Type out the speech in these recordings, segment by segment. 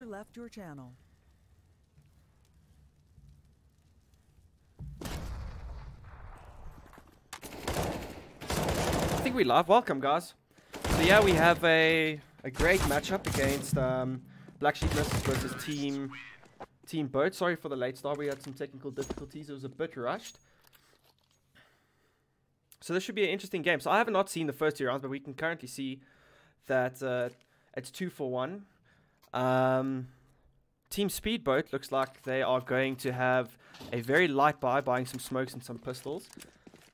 left your channel. I think we live. Welcome, guys. So yeah, we have a great matchup against Black Sheep versus Team Boat. Sorry for the late start. We had some technical difficulties. It was a bit rushed. So this should be an interesting game. So I have not seen the first 2 rounds, but we can currently see that it's 2 for 1. Team Speedboat looks like they are going to have a very light buy, buying some smokes and some pistols.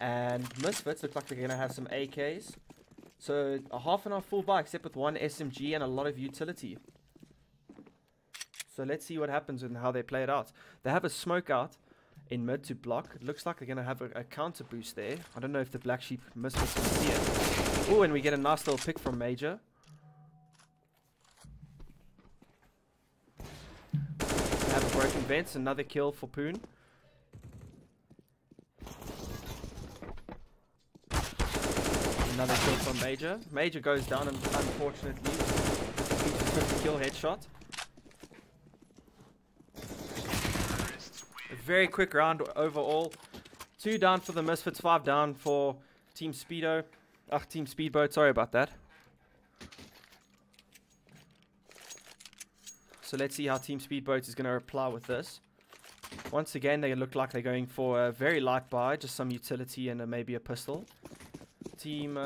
And Misfits look like they're going to have some AKs. So a half and half full buy, except with 1 SMG and a lot of utility. So let's see what happens and how they play it out. They have a smoke out in mid to block. It looks like they're going to have a counter boost there. I don't know if the Black Sheep Misfits can see it. Oh, and we get a nice little pick from Major. They have a broken vents, another kill for Poon. Another kill from Major. Major goes down, and unfortunately, 50 kill headshot. A very quick round overall. 2 down for the Misfits, 5 down for Team Speedboat. Sorry about that. So let's see how Team Speedboat is going to reply with this. Once again, they look like they're going for a very light buy, just some utility and maybe a pistol. Team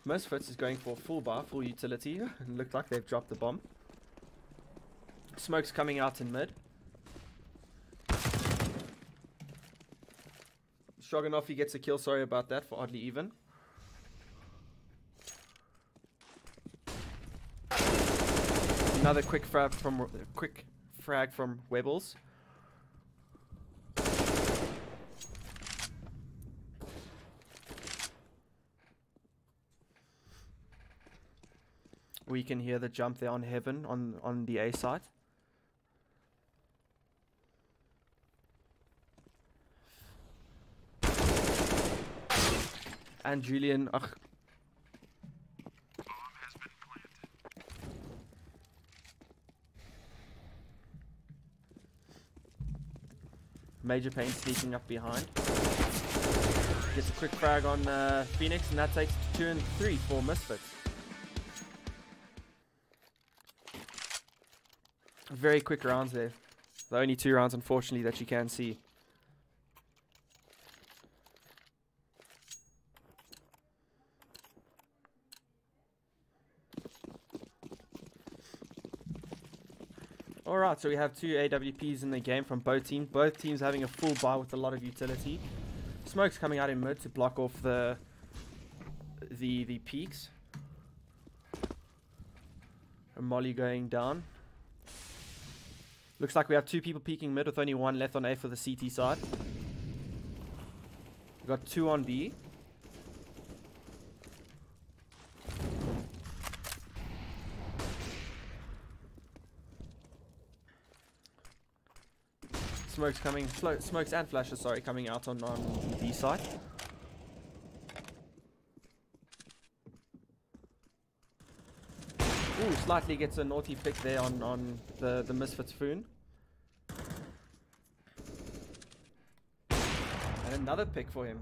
Misfits is going for a full buy, full utility. It looked like they've dropped the bomb. Smoke's coming out in mid. Stroganoff, he gets a kill, sorry about that, for oddly even. Another quick frag from Webbles. We can hear the jump there on Heaven on the A side. And Julian, Major Pain sneaking up behind. Gets a quick frag on Phoenix, and that takes 2 and 3 for Misfits. Very quick rounds there. The only 2 rounds, unfortunately, that you can see. Alright, so we have 2 AWPs in the game from both teams. Both teams having a full buy with a lot of utility. Smoke's coming out in mid to block off the peaks. A molly going down. Looks like we have 2 people peeking mid with only 1 left on A for the CT side. We've got 2 on B. Smokes and flashes, sorry, coming out on the B side. Ooh, slightly gets a naughty pick there on the Misfits Foon. And another pick for him.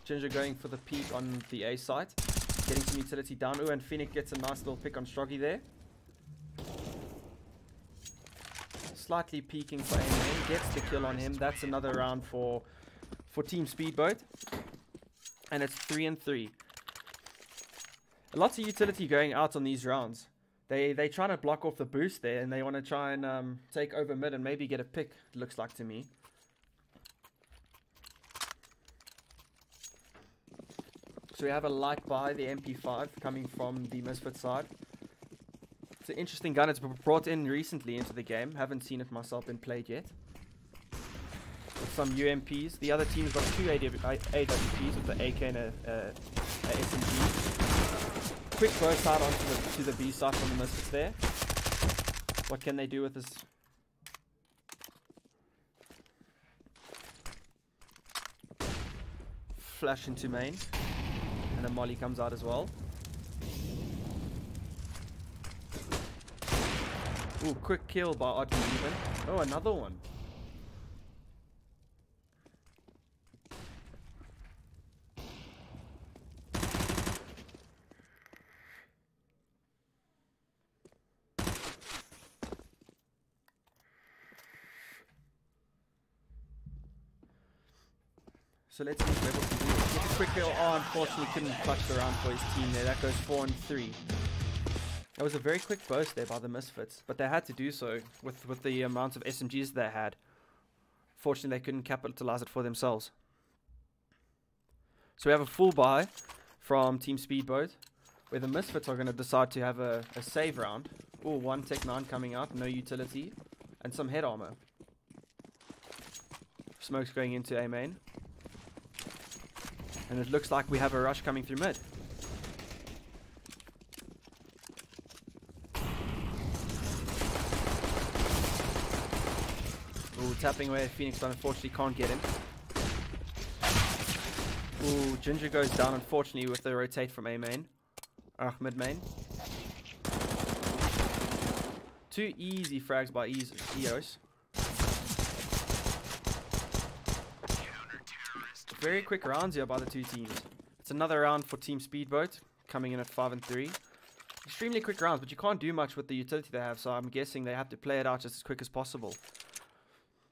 Ginger going for the peek on the A side. Getting some utility down. Ooh, and Phoenix gets a nice little pick on Stroggy there. Slightly peeking for aim. Gets the kill on him. That's another round for Team Speedboat. And it's 3 and 3. Lots of utility going out on these rounds. They trying to block off the boost there, and they want to try and take over mid and maybe get a pick, it looks like to me. So we have a light buy, the MP5, coming from the Misfit side. It's an interesting gun. It's been brought in recently into the game. Haven't seen it myself, been played yet. With some UMPs. The other team's got 2 AWPs with the AK and a SMG. Quick burst out onto the B side from the Misfits there. What can they do with this? Flash into main. And a molly comes out as well. Ooh, quick kill by Oddly Even. Oh, another one. So let's see if Rebels can do this. Get a quick kill. Oh, unfortunately couldn't clutch the round for his team there. That goes 4 and 3. That was a very quick burst there by the Misfits, but they had to do so with the amount of SMGs they had. Fortunately, they couldn't capitalize it for themselves. So we have a full buy from Team Speedboat, where the Misfits are going to decide to have a save round. Oh, one Tech 9 coming out, no utility, and some head armor. Smoke's going into A main. And it looks like we have a rush coming through mid. Ooh, tapping away at Phoenix, but unfortunately can't get him. Ooh, Ginger goes down, unfortunately, with the rotate from A main. Mid main. 2 easy frags by EOS. Very quick rounds here by the two teams. It's another round for Team Speedboat, coming in at 5 and 3. Extremely quick rounds, but you can't do much with the utility they have, so I'm guessing they have to play it out just as quick as possible.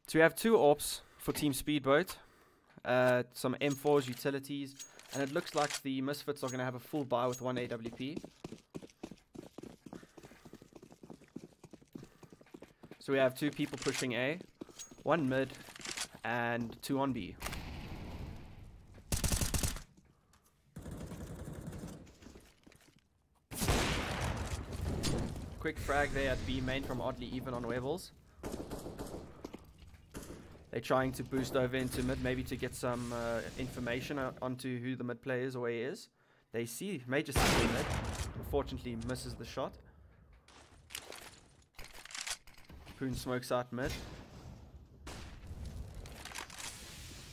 So we have 2 AWPs for Team Speedboat, some M4s, utilities, and it looks like the Misfits are going to have a full buy with 1 AWP. So we have 2 people pushing A, 1 mid, and 2 on B. Quick frag there at B main from Oddly Even on Webbles. They're trying to boost over into mid, maybe to get some information onto who the mid player is or where he is. They see Major see mid. Unfortunately misses the shot. Poon smokes out mid.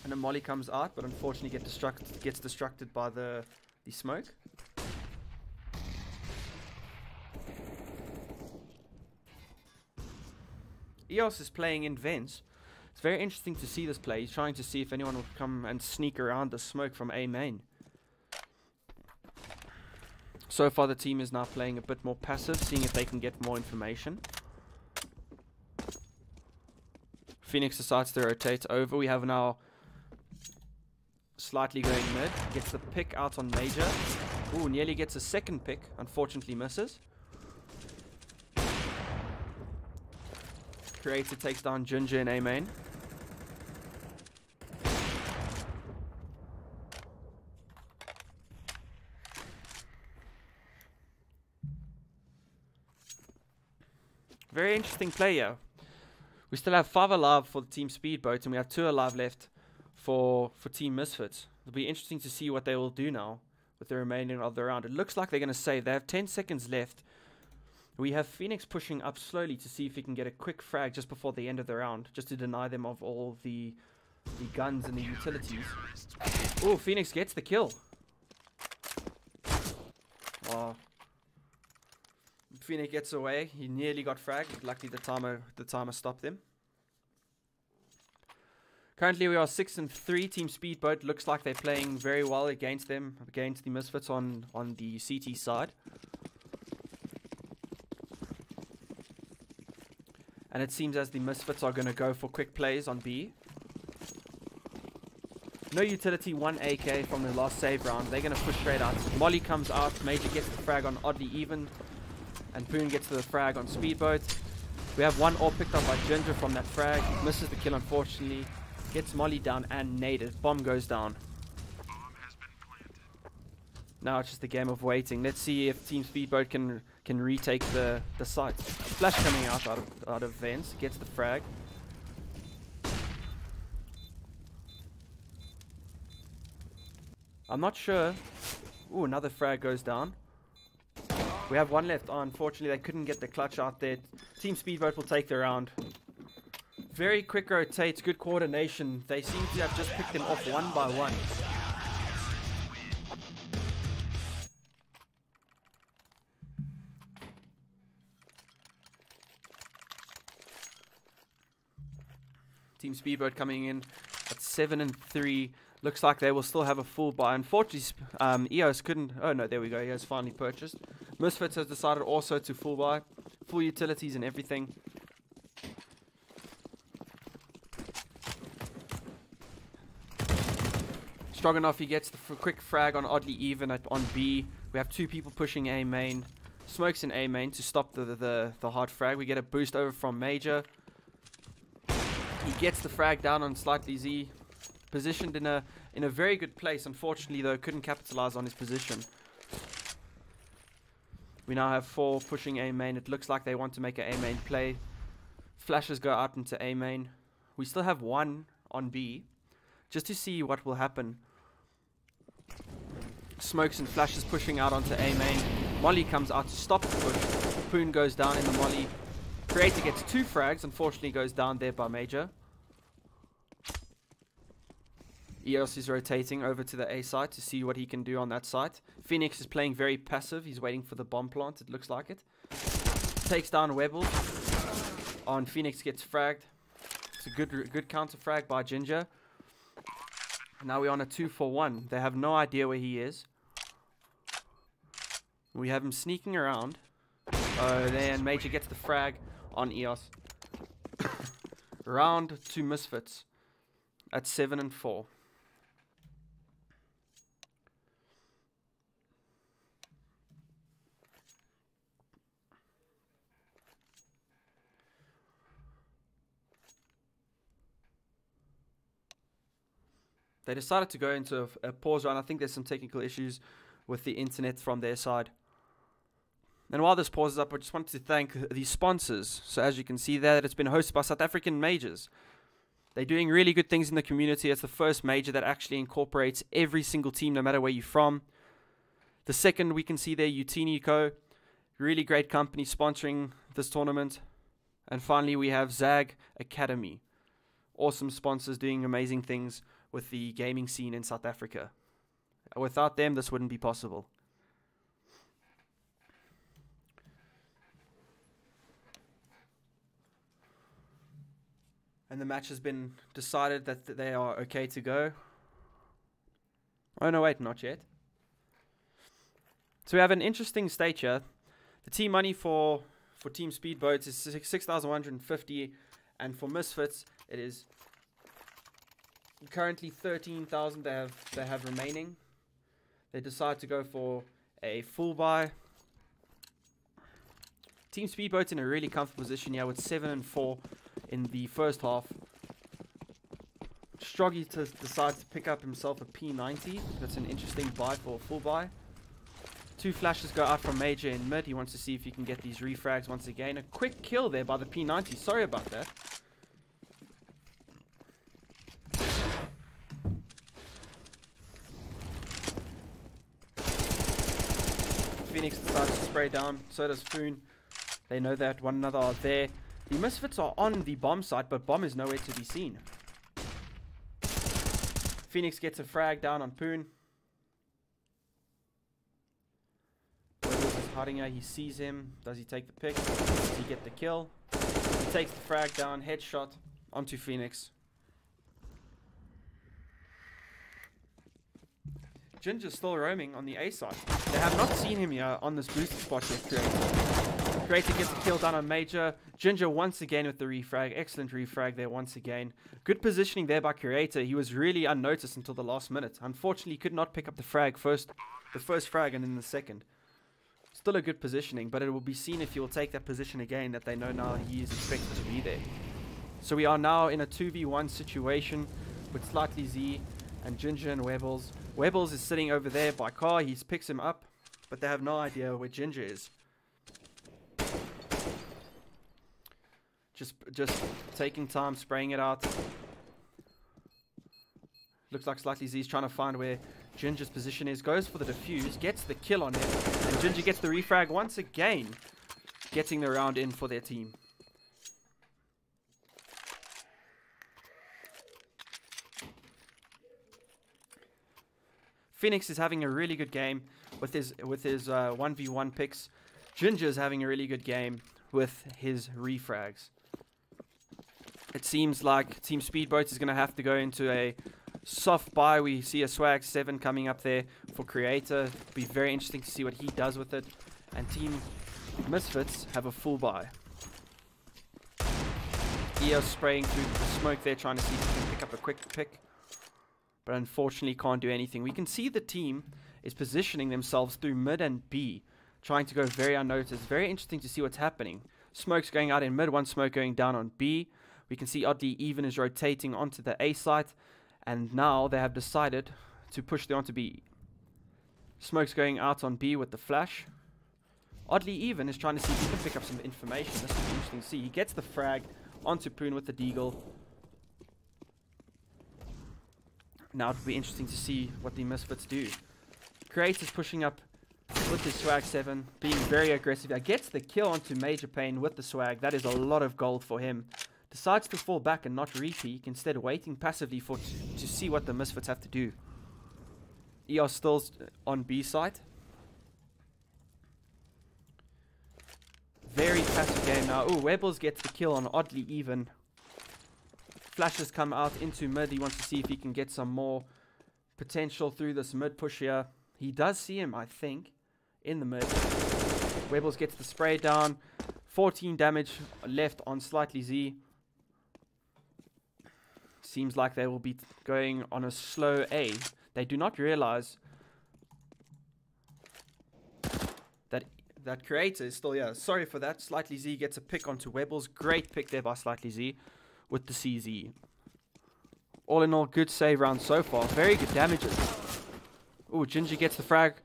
And a molly comes out, but unfortunately gets distracted by the smoke. EOS is playing in vents. It's very interesting to see this play. He's trying to see if anyone will come and sneak around the smoke from A main. So far the team is now playing a bit more passive, seeing if they can get more information. Phoenix decides to rotate over. We have now slightly going mid. Gets the pick out on Major. Ooh, nearly gets a second pick. Unfortunately misses. Creator takes down Ginger in A main. Very interesting player. We still have 5 alive for the Team Speedboat, and we have 2 alive left for Team Misfits. It'll be interesting to see what they will do now with the remaining of the round. It looks like they're going to save. They have 10 seconds left. We have Phoenix pushing up slowly to see if he can get a quick frag just before the end of the round, just to deny them of all the guns and the utilities. Oh, Phoenix gets the kill. Oh. Phoenix gets away. He nearly got fragged. Luckily the timer stopped him. Currently we are 6 and 3. Team Speedboat looks like they're playing very well against the Misfits on the CT side. And it seems as the Misfits are going to go for quick plays on B. No utility, 1 AK from the last save round. They're going to push straight out. Molly comes out. Major gets the frag on Oddly Even. And Poon gets the frag on Speedboat. We have 1 AWP picked up by Ginger from that frag. Misses the kill, unfortunately. Gets Molly down and naded. Bomb goes down. Now it's just a game of waiting. Let's see if Team Speedboat can retake the site. Flash coming out of vents. Gets the frag. I'm not sure. Ooh, another frag goes down. We have 1 left. Oh, unfortunately, they couldn't get the clutch out there. Team Speedboat will take the round. Very quick rotates, good coordination. They seem to have just picked them off one by one. Team Speedboat coming in at 7-3. Looks like they will still have a full buy. Unfortunately, EOS couldn't. Oh no, there we go. EOS finally purchased. Misfits has decided also to full buy, full utilities and everything. Strong enough, he gets the quick frag on oddly even on B. We have two people pushing A main. Smokes in A main to stop the hard frag. We get a boost over from Major. He gets the frag down on slightly Z. Positioned in a very good place. Unfortunately, though, couldn't capitalize on his position. We now have 4 pushing A main. It looks like they want to make an A main play. Flashes go out into A main. We still have 1 on B, just to see what will happen. Smokes and flashes pushing out onto A main. Molly comes out to stop the push. Poon goes down in the Molly. Creator gets 2 frags. Unfortunately, goes down there by Major. EOS is rotating over to the A site to see what he can do on that site. Phoenix is playing very passive. He's waiting for the bomb plant. It looks like it. Takes down Webble. On Phoenix gets fragged. It's a good counter frag by Ginger. Now we're on a 2-for-1. They have no idea where he is. We have him sneaking around. Oh, then Major gets the frag on EOS. Round to Misfits at 7-4. They decided to go into a pause round. I think there's some technical issues with the internet from their side. And while this pauses up, I just wanted to thank the sponsors. So as you can see there, it's been hosted by South African majors. They're doing really good things in the community. It's the first major that actually incorporates every single team, no matter where you're from. The second we can see there, Utini Co. Really great company sponsoring this tournament. And finally, we have Zag Academy. Awesome sponsors doing amazing things with the gaming scene in South Africa. Without them, this wouldn't be possible. And the match has been decided that they are okay to go. Oh no, wait, not yet. So we have an interesting stage here. The team money for Team Speedboats is 6,150, and for Misfits it is currently 13,000 they have remaining. They decide to go for a full buy. Team Speedboat's in a really comfortable position here with 7-4 in the first half. Stroggy decides to pick up himself a P90. That's an interesting buy for a full buy. 2 flashes go out from Major in mid. He wants to see if he can get these refrags once again. A quick kill there by the P90. Sorry about that. Phoenix decides to spray down. So does Foon. They know that one another are there. The Misfits are on the bomb site, but bomb is nowhere to be seen. Phoenix gets a frag down on Poon. Webbles is hiding out. He sees him. Does he take the pick? Does he get the kill? He takes the frag down. Headshot onto Phoenix. Ginger's still roaming on the A side. They have not seen him here on this boosted spot yet. Creator gets a kill down on Major. Ginger once again with the refrag. Excellent refrag there once again. Good positioning there by Creator. He was really unnoticed until the last minute. Unfortunately, he could not pick up the first frag and then the second. Still a good positioning, but it will be seen if he will take that position again, that they know now he is expected to be there. So we are now in a 2v1 situation with Slightly Z and Ginger and Webbles. Webbles is sitting over there by car. He picks him up, but they have no idea where Ginger is. Just taking time, spraying it out. Looks like Slightly Z is trying to find where Ginger's position is. Goes for the defuse, gets the kill on him, and Ginger gets the refrag once again, getting the round in for their team. Phoenix is having a really good game with his 1v1 picks. Ginger's having a really good game with his refrags. It seems like Team Speedboat is going to have to go into a soft buy. We see a swag 7 coming up there for Creator. Be very interesting to see what he does with it. And Team Misfits have a full buy. EOS spraying through the smoke there, trying to see if he can pick up a quick pick. But unfortunately can't do anything. We can see the team is positioning themselves through mid and B, trying to go very unnoticed. Very interesting to see what's happening. Smoke's going out in mid, one smoke going down on B. We can see Oddly Even is rotating onto the A site, and now they have decided to push the onto B. Smoke's going out on B with the flash. Oddly Even is trying to see if he can pick up some information. This will be interesting to see. He gets the frag onto Poon with the deagle. Now it'll be interesting to see what the Misfits do. Creator's pushing up with his swag 7, being very aggressive. He gets the kill onto Major Pain with the swag. That is a lot of gold for him. Decides to fall back and not re-peek, instead waiting passively to see what the Misfits have to do. EOS still on B site. Very passive game now. Ooh, Webbles gets the kill on Oddly Even. Flashes come out into mid. He wants to see if he can get some more potential through this mid push here. He does see him, I think, in the mid. Webbles gets the spray down. 14 damage left on Slightly Z. Seems like they will be going on a slow A. They do not realize that Creator is still here. Sorry for that. Slightly Z gets a pick onto Webbles. Great pick there by Slightly Z with the CZ. All in all, good save round so far. Very good damages. Ooh, Ginger gets the frag.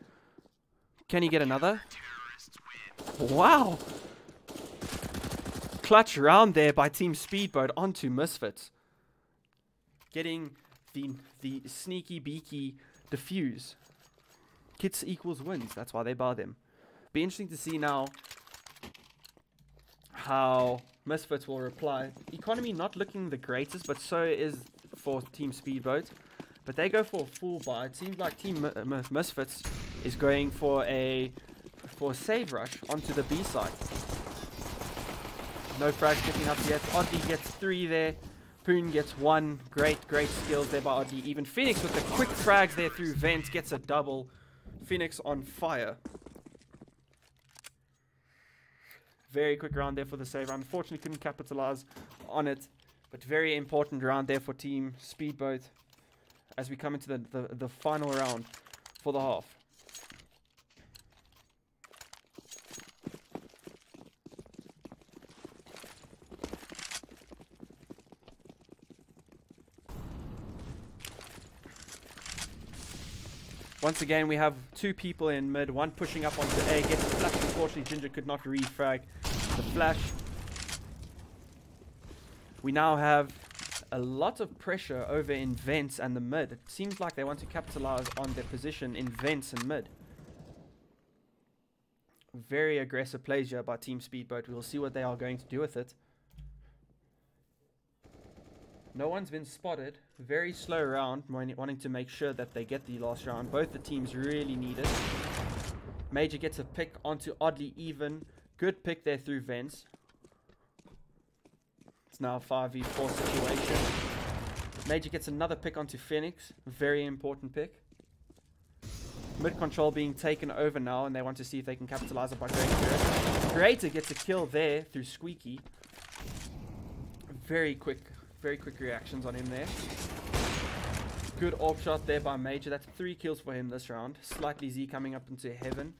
Can he get another? Wow. Clutch round there by Team Speedboat onto Misfits. Getting the sneaky beaky defuse. Kits equals wins. That's why they bar them. Be interesting to see now how Misfits will reply. Economy not looking the greatest, but so is for Team Speedboat. But they go for a full buy. It seems like Team Misfits is going for a save rush onto the B side. No frags picking up yet. Oddly gets 3 there. Poon gets 1. Great skills there by Oddly Even. Phoenix with the quick frags there through vents gets a double. Phoenix on fire. Very quick round there for the save round. Unfortunately couldn't capitalize on it. But very important round there for Team Speedboat as we come into the final round for the half. Once again, we have 2 people in mid, one pushing up onto A, gets the flash. Unfortunately, Ginger could not refrag the flash. We now have a lot of pressure over in vents and the mid. It seems like they want to capitalize on their position in vents and mid. Very aggressive plays here by Team Speedboat. We'll see what they are going to do with it. No one's been spotted. Very slow round, wanting to make sure that they get the last round. Both the teams really need it. Major gets a pick onto Oddly Even. Good pick there through vents. It's now a 5v4 situation. Major gets another pick onto Phoenix. Very important pick. Mid control being taken over now, and they want to see if they can capitalize it by going through it. Creator gets a kill there through Squeaky. Very quick reactions on him there. Good AWP shot there by Major. That's 3 kills for him this round. Slightly Z coming up into heaven,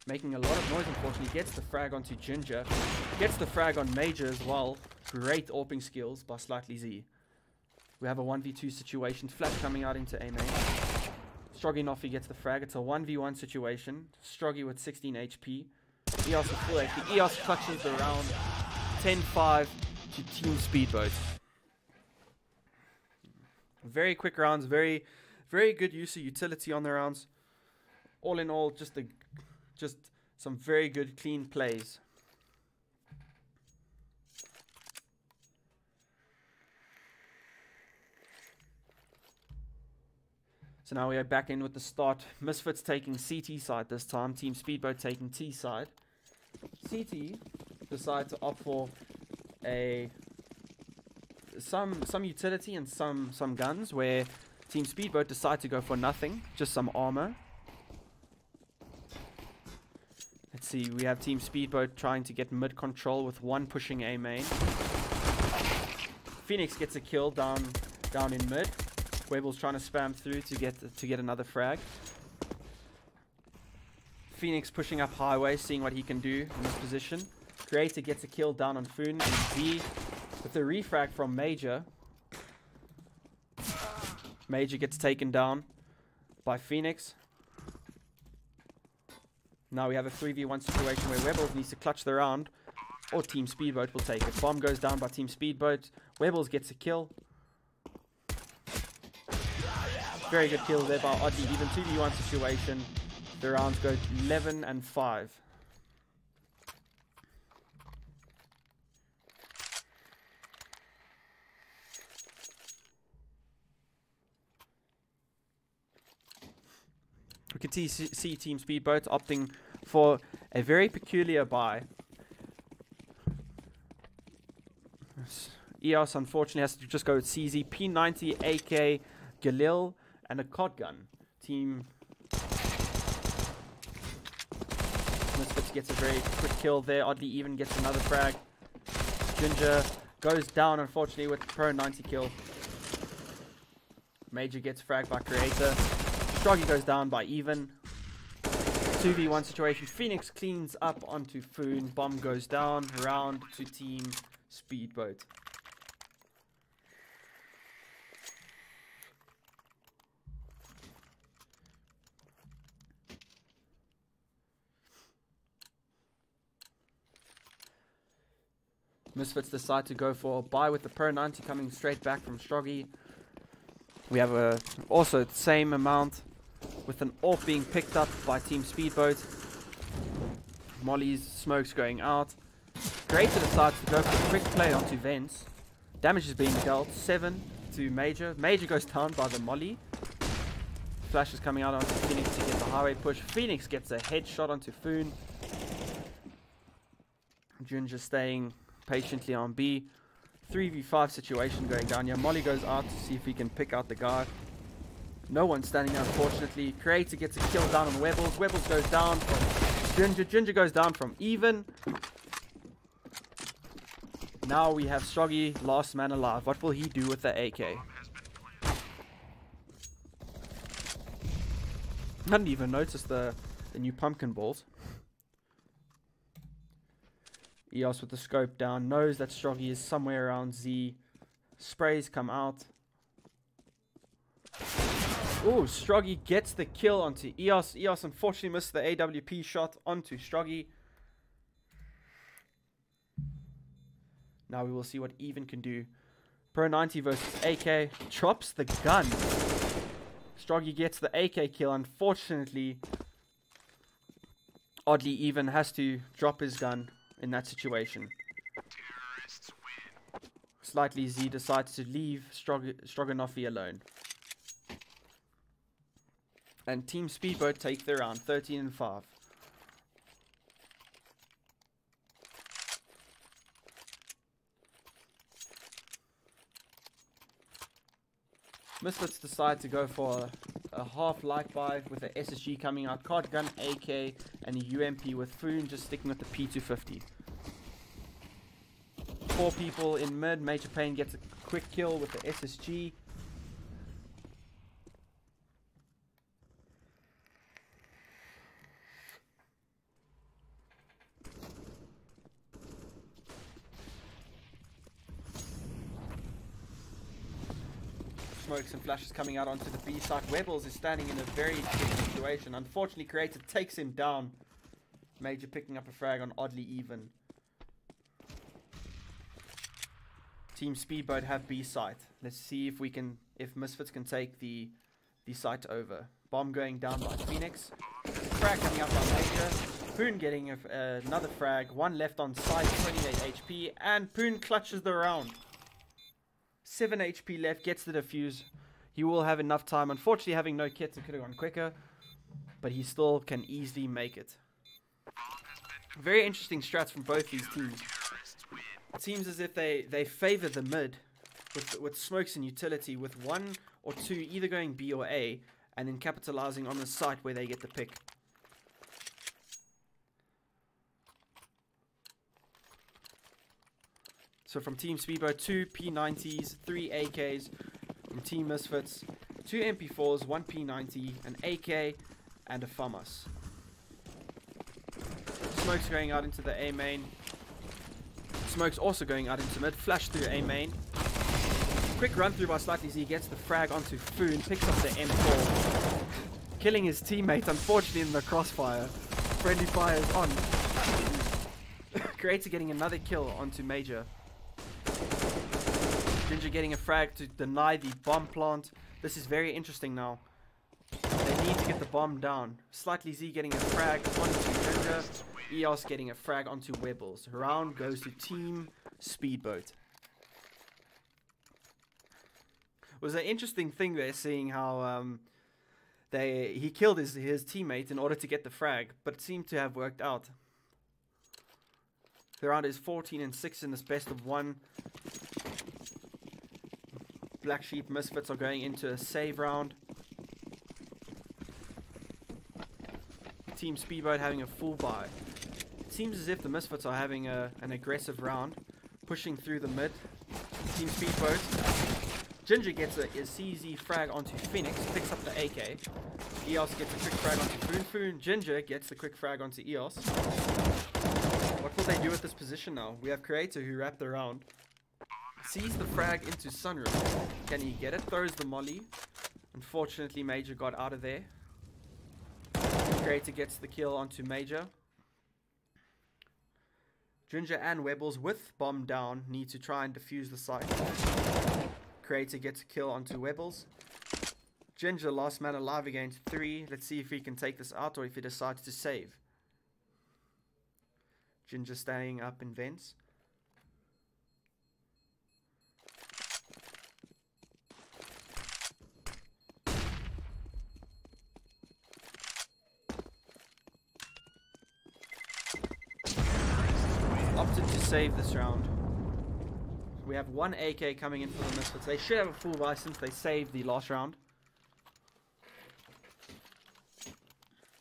making a lot of noise. Unfortunately, gets the frag onto Ginger. Gets the frag on Major as well. Great AWPing skills by Slightly Z. We have a 1v2 situation. Flash coming out into A main. Stroganoffy gets the frag. It's a 1v1 situation. Stroggy with 16 HP. EOS with full HP. EOS clutches the round. 10-5 to Team Speedboat. Very quick rounds, very good use of utility on the rounds. All in all, just some very good clean plays. So now we are back in with the start. Misfits taking CT side this time. Team Speedboat taking T side. CT decide to opt for some utility and some guns, where Team Speedboat decide to go for nothing, just some armor. Let's see, we have Team Speedboat trying to get mid control with one pushing A main. Phoenix gets a kill down in mid. Webble's trying to spam through to get another frag. Phoenix pushing up highway, seeing what he can do in this position. Creator gets a kill down on Foon, and Z with the refrag from Major. Major gets taken down by Phoenix. Now we have a 3v1 situation where Webbles needs to clutch the round, or Team Speedboat will take it. Bomb goes down by Team Speedboat. Webbles gets a kill. Very good kill there by Oddly Even. 2v1 situation. The rounds go 11 and 5. We can see Team Speedboat opting for a very peculiar buy. EOS unfortunately has to just go with CZ, P90, AK, Galil, and a COD gun. Team Misfits gets a very quick kill there. Oddly Even gets another frag. Ginger goes down unfortunately with Pro 90 kill. Major gets fragged by Creator. Stroggy goes down by Even. 2v1 situation. Phoenix cleans up onto Foon. Bomb goes down. Round to Team Speedboat. Misfits decide to go for a buy with the Pro 90 coming straight back from Stroggy. We have also the same amount with an AWP being picked up by Team Speedboat. Molly's smokes going out. Creator decides to go for a quick play onto Vents. Damage is being dealt. 7 to Major. Major goes down by the Molly. Flash is coming out onto Phoenix to get the highway push. Phoenix gets a headshot onto Foon. Ginger staying patiently on B. 3v5 situation going down here. Molly goes out to see if he can pick out the guy. No one standing there, unfortunately. Creator gets a kill down on Webbles. Webbles goes down from Ginger. Ginger goes down from Even. Now we have Stroggy, last man alive. What will he do with the AK? I didn't even notice the new pumpkin balls. EOS with the scope down, knows that Stroggy is somewhere around Z. Sprays come out. Oh, Stroggy gets the kill onto EOS. EOS unfortunately missed the AWP shot onto Stroggy. Now we will see what Even can do. Pro 90 versus AK. Drops the gun. Stroggy gets the AK kill. Unfortunately, Oddly Even has to drop his gun in that situation. Slightly Z decides to leave Stroganoffy alone. And Team Speedboat take the round 13 and 5. Misfits decide to go for a half light buy with the SSG coming out, card gun, AK, and a UMP with Foon just sticking with the P250. 4 people in mid. Major Pain gets a quick kill with the SSG. Smokes and flashes coming out onto the B side. Webbles is standing in a very tricky situation. Unfortunately, Creator takes him down. Major picking up a frag on Oddly Even. Team Speedboat have B site. Let's see if Misfits can take the site over. Bomb going down by Phoenix. Frag coming up by Major. Poon getting another frag. 1 left on site, 28 HP, and Poon clutches the round. 7 HP left, gets the defuse. He will have enough time. Unfortunately, having no kits, it could have gone quicker. But he still can easily make it. Very interesting strats from both these teams. It seems as if they favor the mid with smokes and utility, with one or two either going B or A, and then capitalizing on the site where they get the pick. So from Team Speedboat, 2 P90s, 3 AKs. From Team Misfits, 2 MP4s, 1 P90, an AK, and a FAMAS. Smoke's going out into the A main. Smoke's also going out into mid. Flash through A main. Quick run through by Slightly Z. Gets the frag onto Foon. Picks up the M4. Killing his teammate, unfortunately, in the crossfire. Friendly fire is on. Creator getting another kill onto Major. Ginger getting a frag to deny the bomb plant. This is very interesting now. They need to get the bomb down. Slightly Z getting a frag onto Ginger. EOS getting a frag onto Webbles. Round goes to Team Speedboat. It was an interesting thing there, seeing how he killed his teammate in order to get the frag, but it seemed to have worked out. The round is 14-6 in this best of one. Black Sheep Misfits are going into a save round. Team Speedboat having a full buy. It seems as if the Misfits are having an aggressive round, pushing through the mid. Team Speedboat. Ginger gets a CZ frag onto Phoenix, picks up the AK. EOS gets a quick frag onto Foon Foon. Ginger gets the quick frag onto EOS. What will they do with this position now? We have Creator who wrapped around. Sees the frag into Sunroom. Can he get it? Throws the molly. Unfortunately, Major got out of there. Creator gets the kill onto Major. Ginger and Webbles with bomb down need to try and defuse the site. Creator gets a kill onto Webbles. Ginger last man alive against 3. Let's see if he can take this out or if he decides to save. Ginger staying up in vents. Opted to save this round. We have 1 AK coming in for the Misfits. They should have a full buy since they saved the last round.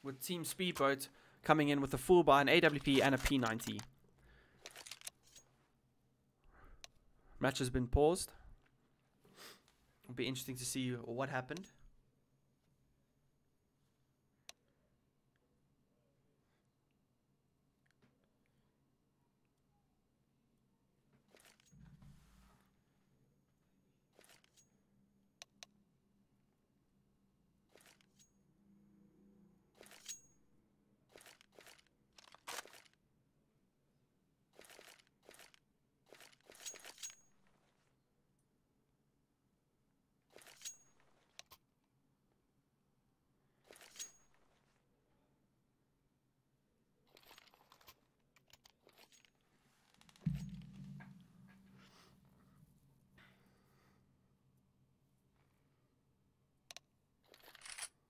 With Team Speedboat coming in with a full buy, an AWP and a P90. Match has been paused. It'll be interesting to see what happened.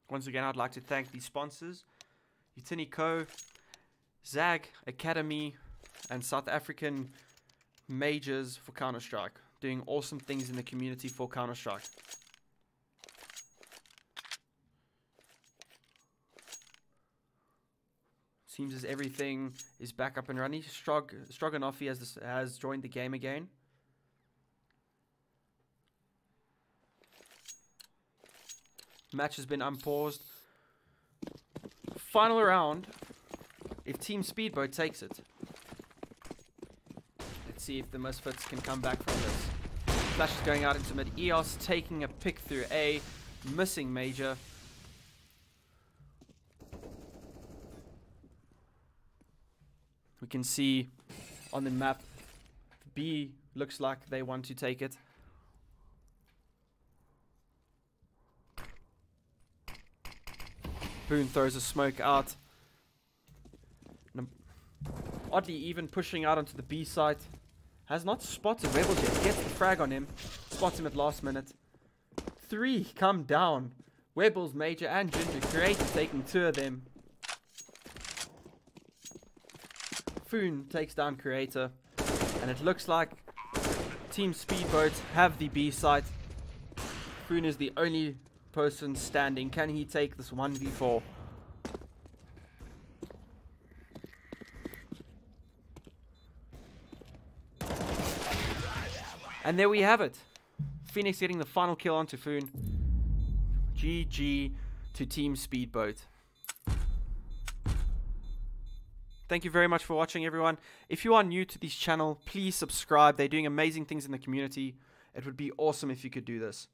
Once again, I'd like to thank the sponsors, Utini Co, ZAG Academy, and South African Majors for Counter-Strike, doing awesome things in the community for Counter-Strike. Seems as everything is back up and running. Stroganoffy has joined the game again. Match has been unpaused. Final round. If Team Speedboat takes it. Let's see if the Misfits can come back from this. Flash is going out into mid. EOS taking a pick through A. Missing Major. We can see on the map B looks like they want to take it. Boone throws a smoke out. Oddly, even pushing out onto the B site. Has not spotted Rebel yet. Gets the frag on him. Spots him at last minute. 3 come down. Webbles, Major, and Ginger. Creator taking 2 of them. Foon takes down Creator. And it looks like Team Speedboat have the B site. Foon is the only person standing. Can he take this 1v4? And there we have it. Phoenix getting the final kill onto Foon. GG to Team Speedboat. Thank you very much for watching, everyone. If you are new to this channel, please subscribe. They're doing amazing things in the community. It would be awesome if you could do this.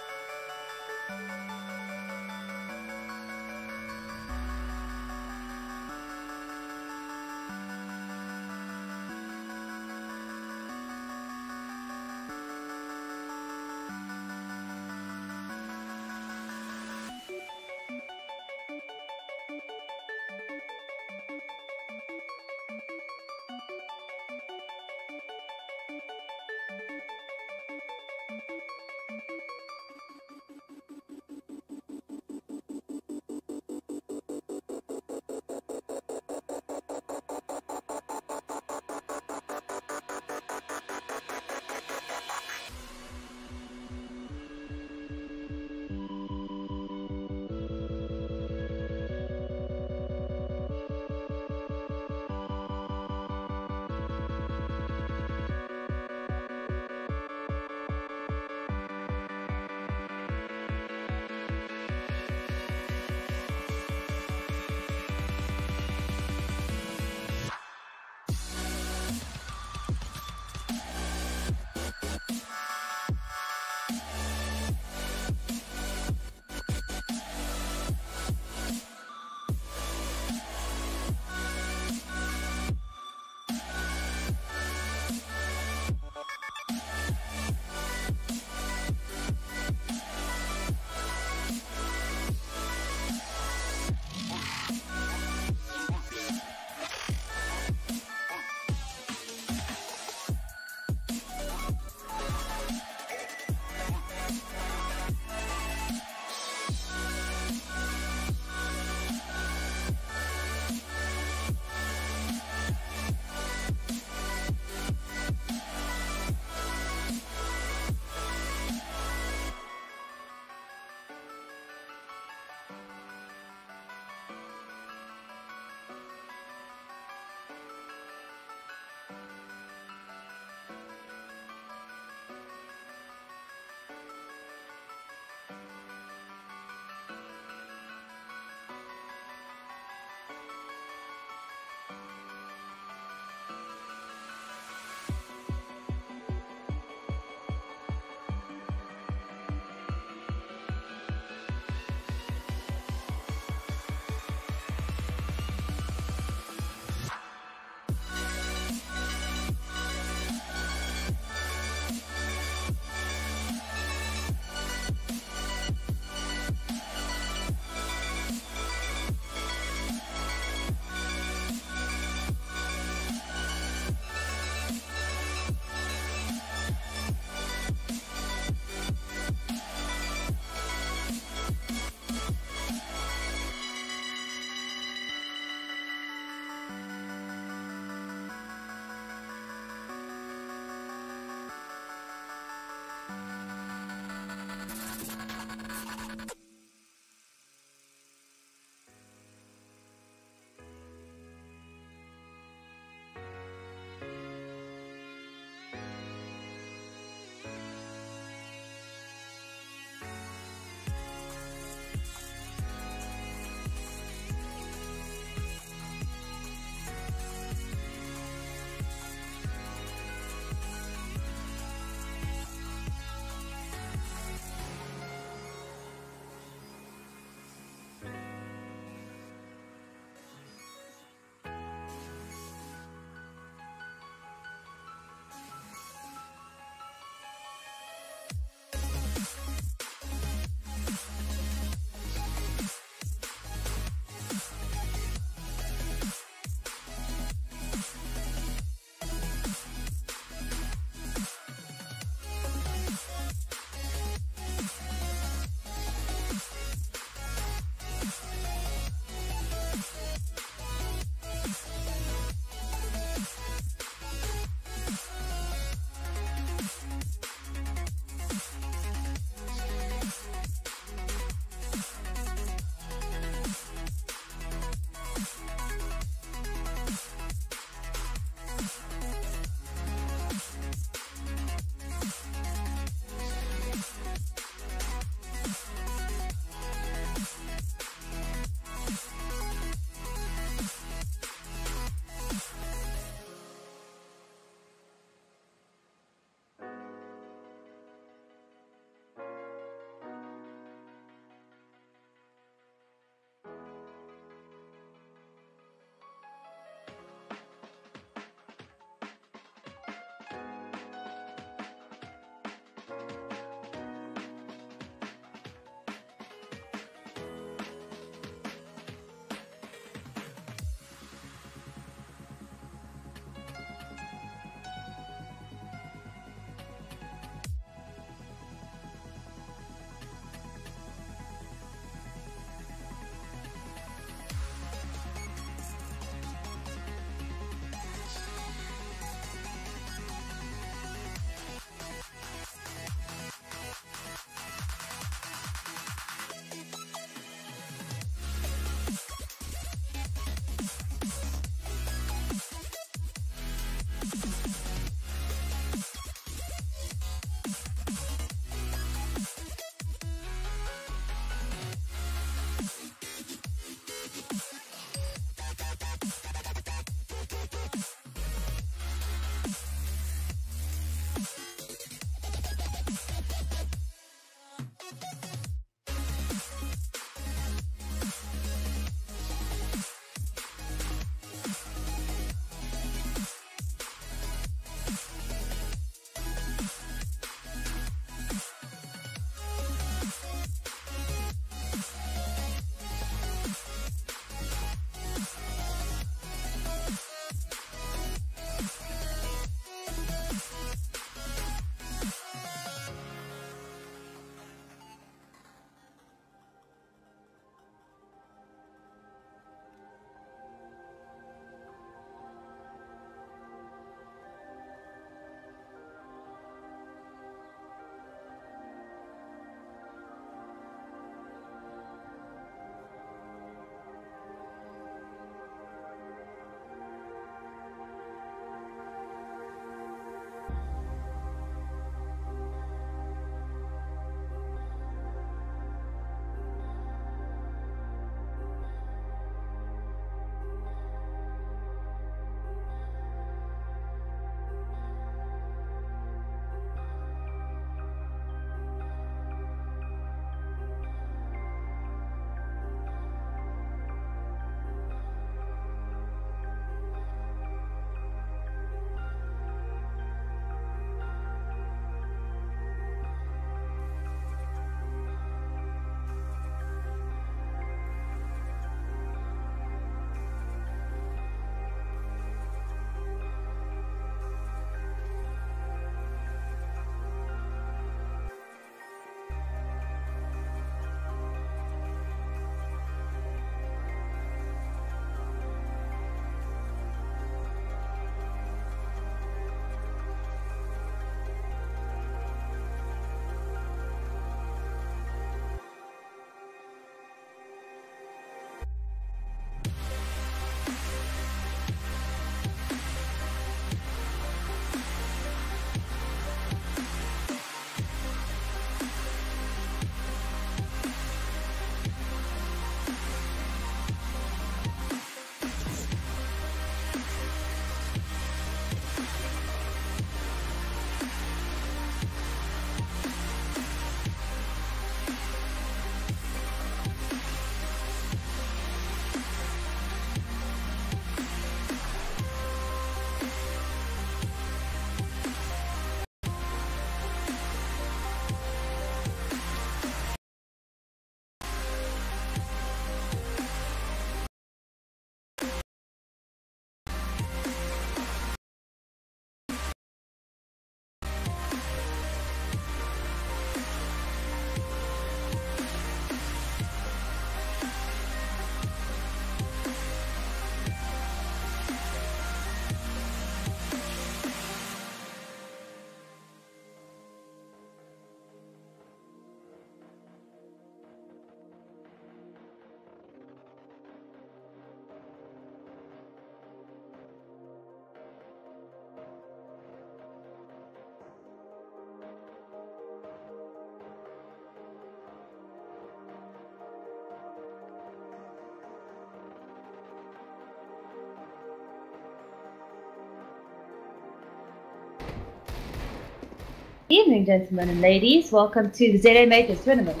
Evening, gentlemen and ladies. Welcome to the ZAMAJORS tournament.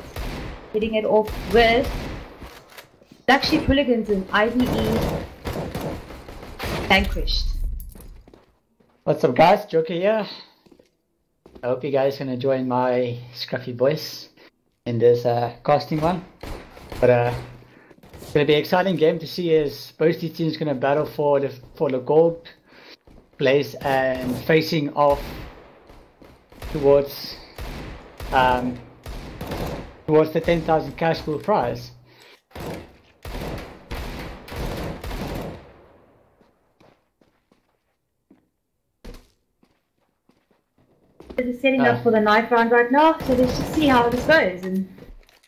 Hitting it off with Black Sheep Hooligans and IVE Vanquished. What's up, guys? Joker here. I hope you guys can join my scruffy voice in this casting one. But it's gonna be an exciting game to see as both these teams gonna battle for the gold place and facing off towards the 10,000 cash pool prize. They're setting up for the knife round right now, so let's just see how this goes and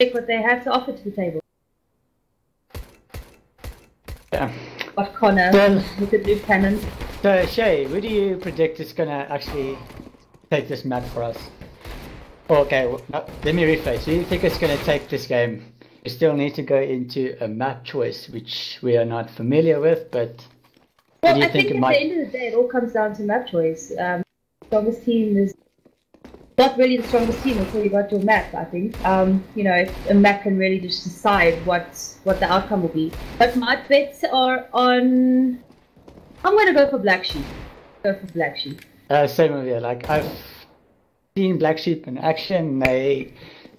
check what they have to offer to the table. Yeah. Got Connor with the blue cannon. So Shay, who do you predict is gonna actually take this map for us? Okay, well, no, let me rephrase. Do you think it's gonna take this game? We still need to go into a map choice, which we are not familiar with, but well, do you I think it at might... the end of the day, it all comes down to map choice. Strongest team is not really the strongest team until you got your map. I think you know, a map can really just decide what the outcome will be. But my bets are on. I'm gonna go for Black Sheep. Go for Black Sheep. Same over here. Like, I've seen Black Sheep in action. They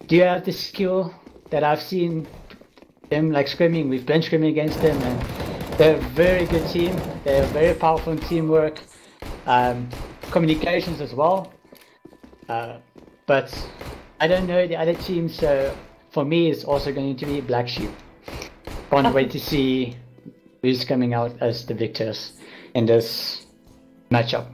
do have the skill that I've seen them like scrimming. We've been scrimming against them, and they're a very good team. They're very powerful in teamwork, communications as well. But I don't know the other team, so for me, it's also going to be Black Sheep. Can't wait to see who's coming out as the victors in this matchup.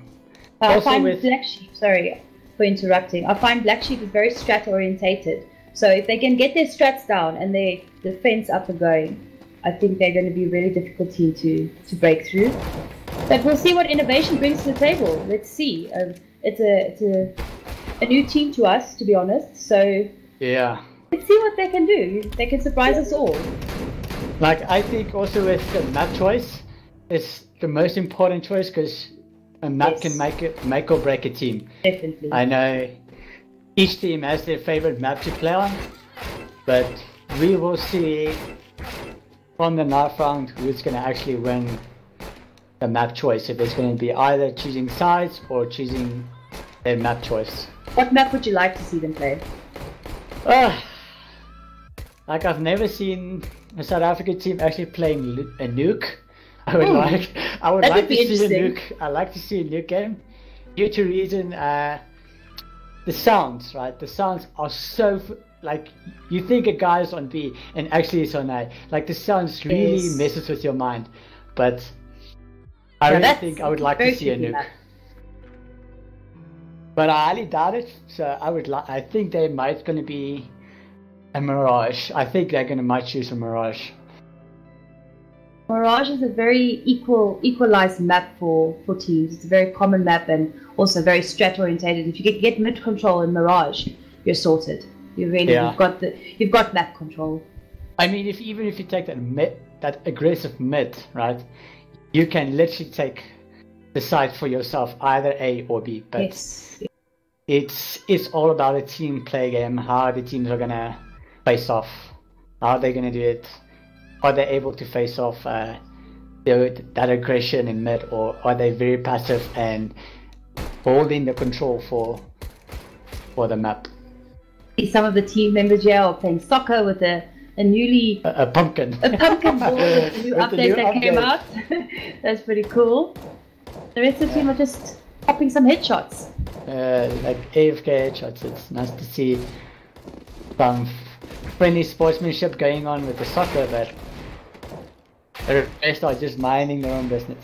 I find Black Sheep, sorry for interrupting, I find Black Sheep is very strat orientated. So if they can get their strats down and their defense up and going, I think they're going to be a really difficult team to break through. But we'll see what innovation brings to the table. Let's see. It's a new team to us, to be honest. So yeah, let's see what they can do. They can surprise us all. Like, I think also with the map choice, it's the most important choice because a map can make or break a team. Definitely. I know each team has their favorite map to play on, but we will see from the knife round who's going to actually win the map choice. If it's going to be either choosing sides or choosing a map choice. What map would you like to see them play? Like, I've never seen a South African team actually playing a nuke. I would like to see a nuke. I like to see a nuke game due to reason the sounds, right? The sounds are so like, you think a guy's on B and actually it's on A. Like, the sounds really messes with your mind. But I really think I would like to see a nuke. But I highly doubt it. So I think they might gonna be a Mirage. I think they're gonna might choose a Mirage. Mirage is a very equalized map for teams. It's a very common map and also very strat orientated. If you get mid control in Mirage, you're sorted. You've got map control. I mean, even if you take that aggressive mid, right, you can literally take the side for yourself, either A or B. But yes. It's all about a team play game. How the teams are gonna face off. How are they gonna do it? Are they able to face off that aggression in mid, or are they very passive and holding the control for the map? Some of the team members here are playing soccer with a pumpkin ball with the new update that came out. That's pretty cool. The rest of the team are just popping some headshots. Like AFK headshots. It's nice to see some friendly sportsmanship going on with the soccer, but the rest are just minding their own business.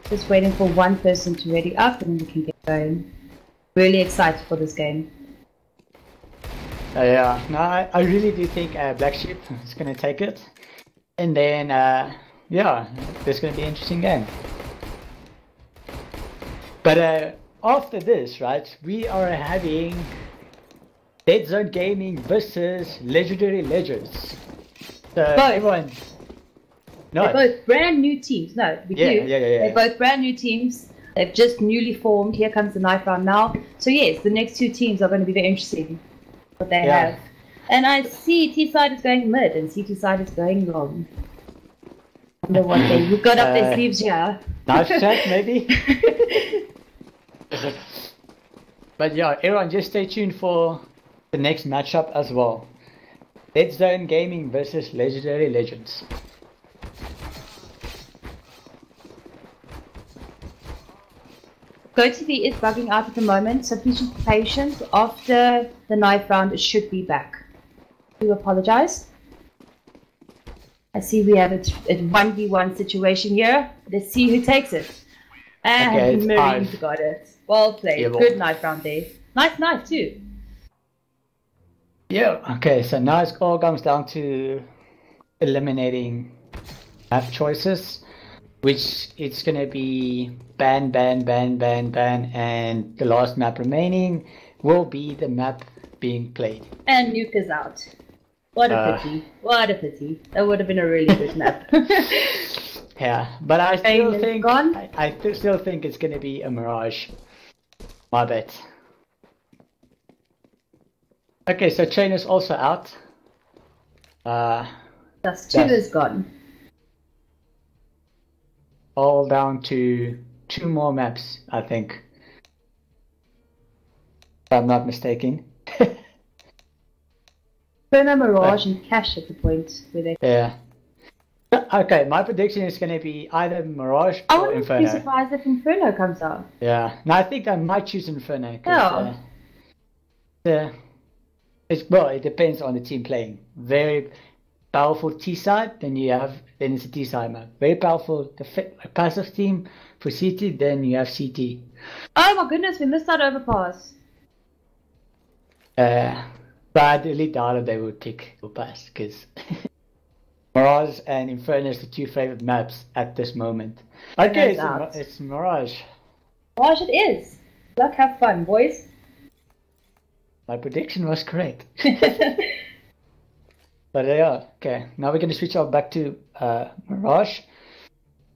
Just waiting for one person to ready up and then we can get going. Really excited for this game. Yeah, no, I really do think Black Sheep is going to take it. And then, yeah, this is going to be an interesting game. But after this, right, we are having Dead Zone Gaming versus Legendary Legends. So everyone... No. They're both brand new teams. No, we do. Yeah. They're both brand new teams. They've just newly formed. Here comes the knife round now. So yes, the next two teams are going to be very interesting. What they have. And I see T side is going mid and C2 side is going long. I wonder what they got up their sleeves here. Knife chat maybe. But yeah, everyone just stay tuned for the next matchup as well. Dead Zone Gaming versus Legendary Legends. GoTV is bugging out at the moment, so please be patient. After the knife round, it should be back. I do apologize. I see we have a 1v1 situation here. Let's see who takes it. And Marines got it. Well played. Yeah, good knife round there. Nice knife too. Yeah, okay, so now it all comes down to eliminating map choices, which it's gonna be ban, ban, ban, ban, ban, and the last map remaining will be the map being played. And Nuke is out. What a pity. What a pity. That would have been a really good map. Yeah, but I still think I still think it's gonna be a Mirage. My bet. Okay, so Chain is also out. Dust 2 is gone. All down to 2 more maps, I think. If I'm not mistaken. Inferno, Mirage, and Cash at the point where they. Yeah. Okay, my prediction is going to be either Mirage or Inferno. I wouldn't be surprised if Inferno comes out. Yeah. No, I think I might choose Inferno. Oh. It depends on the team playing. Very powerful T side, then it's a T side map. Very powerful passive team for CT, then you have CT. Oh my goodness, we missed that overpass. But I really doubt they would pick overpass because Mirage and Inferno is the 2 favorite maps at this moment. Okay, it's Mirage. Mirage it is. Luck, have fun, boys. My prediction was correct. But yeah, okay. Now we're going to switch back to Mirage.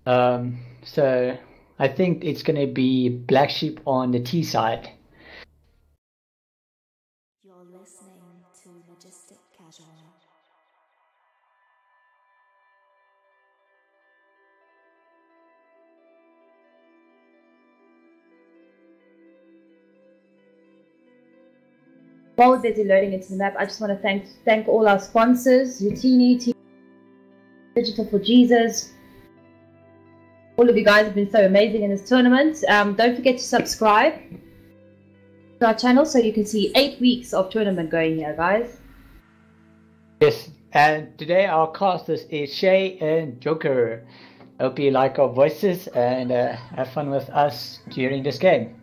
So I think it's going to be Black Sheep on the T side. You're listening to Majestic Casual. While we're busy loading into the map, I just want to thank all our sponsors, Zutini, Team Digital for Jesus. All of you guys have been so amazing in this tournament. Don't forget to subscribe to our channel so you can see 8 weeks of tournament going here, guys. Yes, and today our casters is Shay and Joker. Hope you like our voices and have fun with us during this game.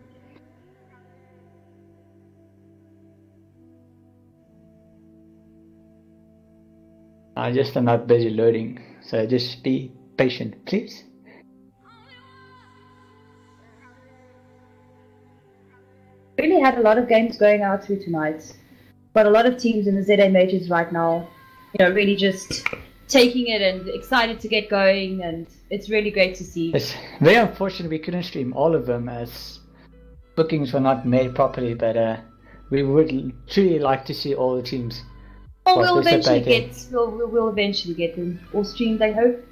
I'm not busy loading, so just be patient, please. Really had a lot of games going out through tonight, but a lot of teams in the ZA Majors right now, really just taking it and excited to get going, and it's really great to see. It's very unfortunate we couldn't stream all of them as bookings were not made properly, but we would truly like to see all the teams. Oh, we'll eventually get them all streamed, I hope.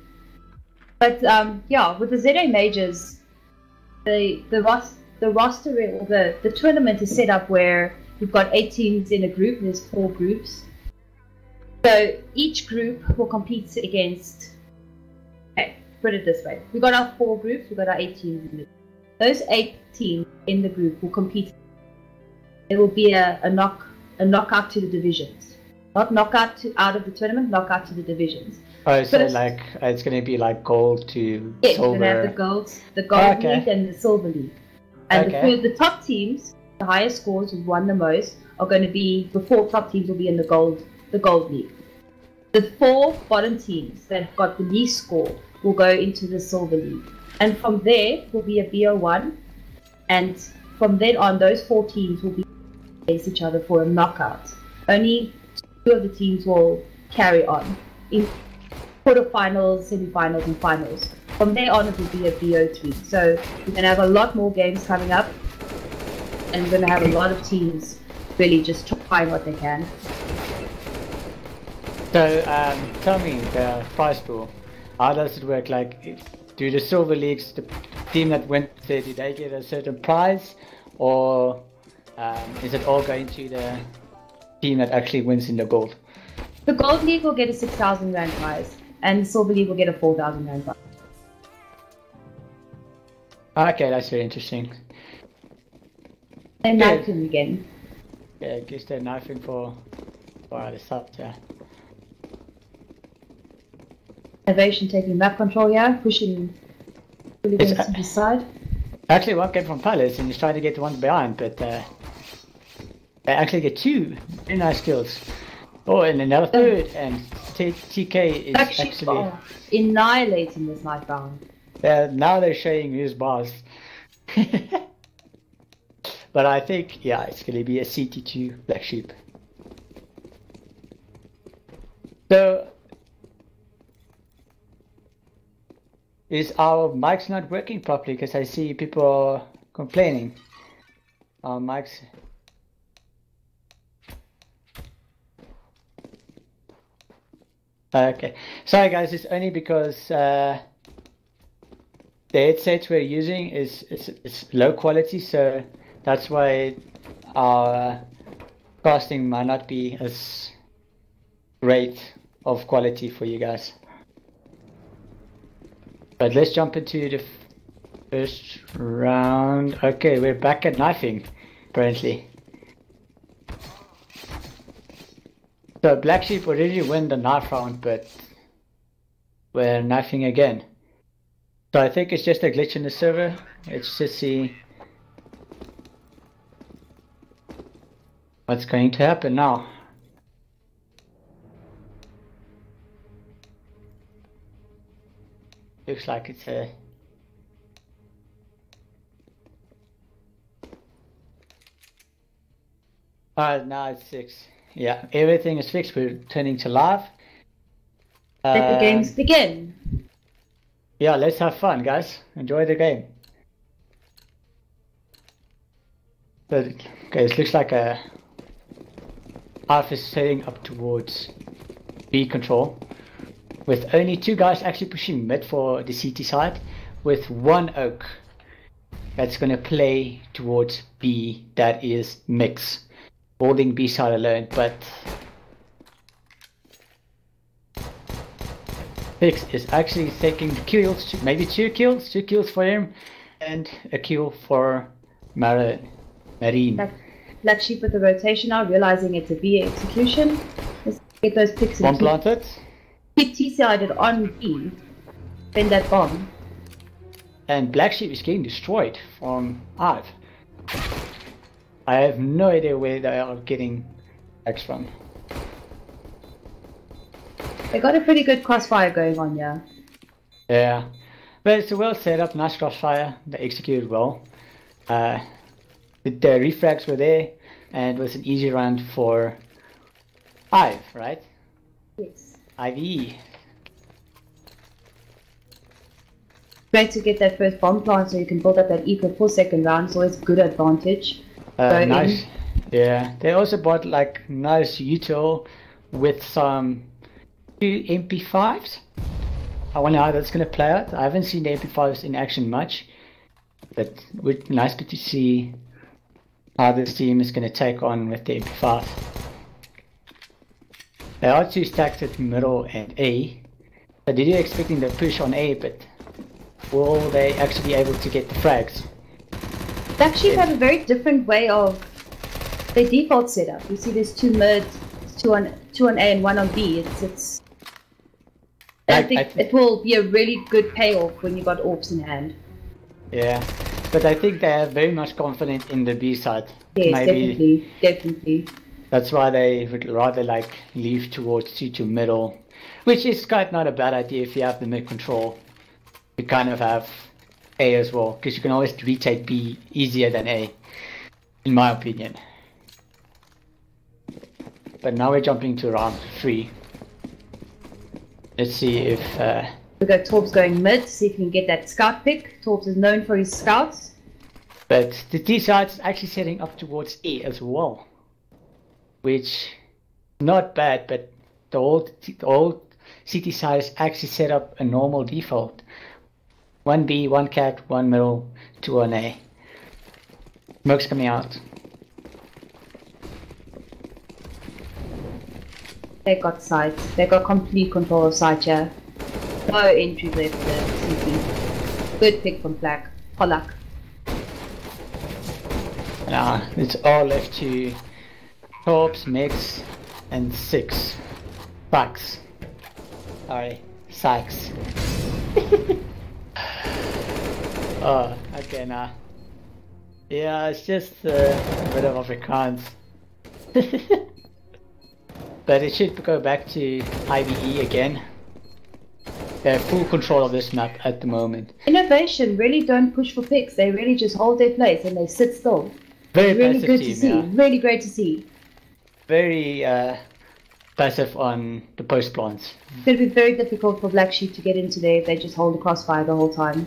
But yeah, with the ZA Majors, the roster, or the tournament is set up where we've got 8 teams in a group. There's 4 groups, so each group will compete against. Okay, put it this way: we got our 4 groups, we got our 8 teams in the group. Those 8 teams in the group will compete. It will be a knockout to the divisions. Not knockout out of the tournament, knockout to the divisions. Oh, so like it's going to be like gold to silver. Yes, we're going to have the gold league and the silver league. And the top teams, the highest scores who've won the most, are going to be, the 4 top teams will be in the gold league. The 4 bottom teams that have got the least score will go into the silver league. And from there will be a BO1, and from then on, those 4 teams will be against each other for a knockout. Only 2 of the teams will carry on in quarterfinals, semi-finals, and finals. from there on it will be a BO3. So we're going to have a lot more games coming up, and we're going to have a lot of teams really just trying what they can. So tell me the prize pool. How does it work? Like, do the silver leagues, the team that wins there, do they get a certain prize, or is it all going to the team that actually wins in the gold? The gold league will get a 6,000 rand prize, and the silver league will get a 4,000 rand prize. Okay, that's very interesting. And knifing again. Yeah, I guess they're knifing for other stuff, yeah. Innovation taking map control, yeah, pushing Hooligans to the side. Actually, one came from Palace and he's trying to get one behind, but they actually get two very nice kills. Oh, and another third, and TK is actually annihilating this knife round. Now they're showing who's boss. But I think, yeah, it's going to be a CT2 Black Sheep. So, is our mics not working properly? Because I see people complaining. Our mics. Okay, sorry guys, it's only because the headsets we're using is low quality, so that's why our casting might not be as great of quality for you guys. But let's jump into the first round. Okay, we're back at knifing, apparently. So Black Sheep already win the knife round, but we're knifing again. So I think it's just a glitch in the server. Let's just see what's going to happen now. Looks like it's a... Alright, now it's 6. Yeah, everything is fixed. We're turning to live. Let the games begin. Yeah, let's have fun, guys. Enjoy the game. But, okay, it looks like a Alpha is heading up towards B control, with only 2 guys actually pushing mid for the CT side, with 1 Oak that's going to play towards B, that is Mix, holding B side alone. But Mix is actually taking kills, maybe 2 kills for him, and a kill for Marine. Black Sheep with the rotation now, realizing it's a B execution. Let's get those picks. Bomb planted. Keep T-sided on B. Bend that bomb. And Black Sheep is getting destroyed from Ive. I have no idea where they are getting X from. They got a pretty good crossfire going on, yeah. Yeah, but it's a well set up, nice crossfire. They executed well. The refrags were there, and it was an easy round for Ive, right? Yes. IVE. Great to get that first bomb plant so you can build up that eco for second round. It's always good advantage. Nice. Yeah, they also bought like nice util with some 2 MP5s. I wonder how that's going to play out. I haven't seen the MP5s in action much, but it would be nice to see how this team is going to take on with the MP5. They are 2 stacks at middle and A. So they are expecting the push on A, but will they actually be able to get the frags? Black Sheep have a very different way of their default setup. You see there's 2 mid, 2 on A and 1 on B. I think it will be a really good payoff when you got AWPs in hand. Yeah, but I think they are very much confident in the B side. Yes, maybe, definitely. That's why they would rather like leave towards C2 middle, which is kind of not a bad idea if you have the mid control. You kind of have A as well, because you can always retake B easier than A, in my opinion. But now we're jumping to round 3. Let's see if We got Torps going mid, see if he can get that scout pick. Torps is known for his scouts. But the T side is actually setting up towards E as well. Which, not bad, but the old CT side is actually set up a normal default. 1 B, 1 cat, 1 middle, 2 on A. Smoke's coming out. They got sight. They got complete control of sight here. No entry there for the CT. Good pick from Pollack. Now it's all left to Torps, Mix, and 6. Bucks. Sorry, Sykes. Oh, okay now. Yeah, it's just a bit of Afrikaans. But it should go back to IVE again. They have full control of this map at the moment. Innovation really don't push for picks. They really just hold their place and they sit still. Very really passive good team, to see. yeah. Really great to see. Very passive on the post plants. It's going to be very difficult for Black Sheep to get into there if they just hold the crossfire the whole time.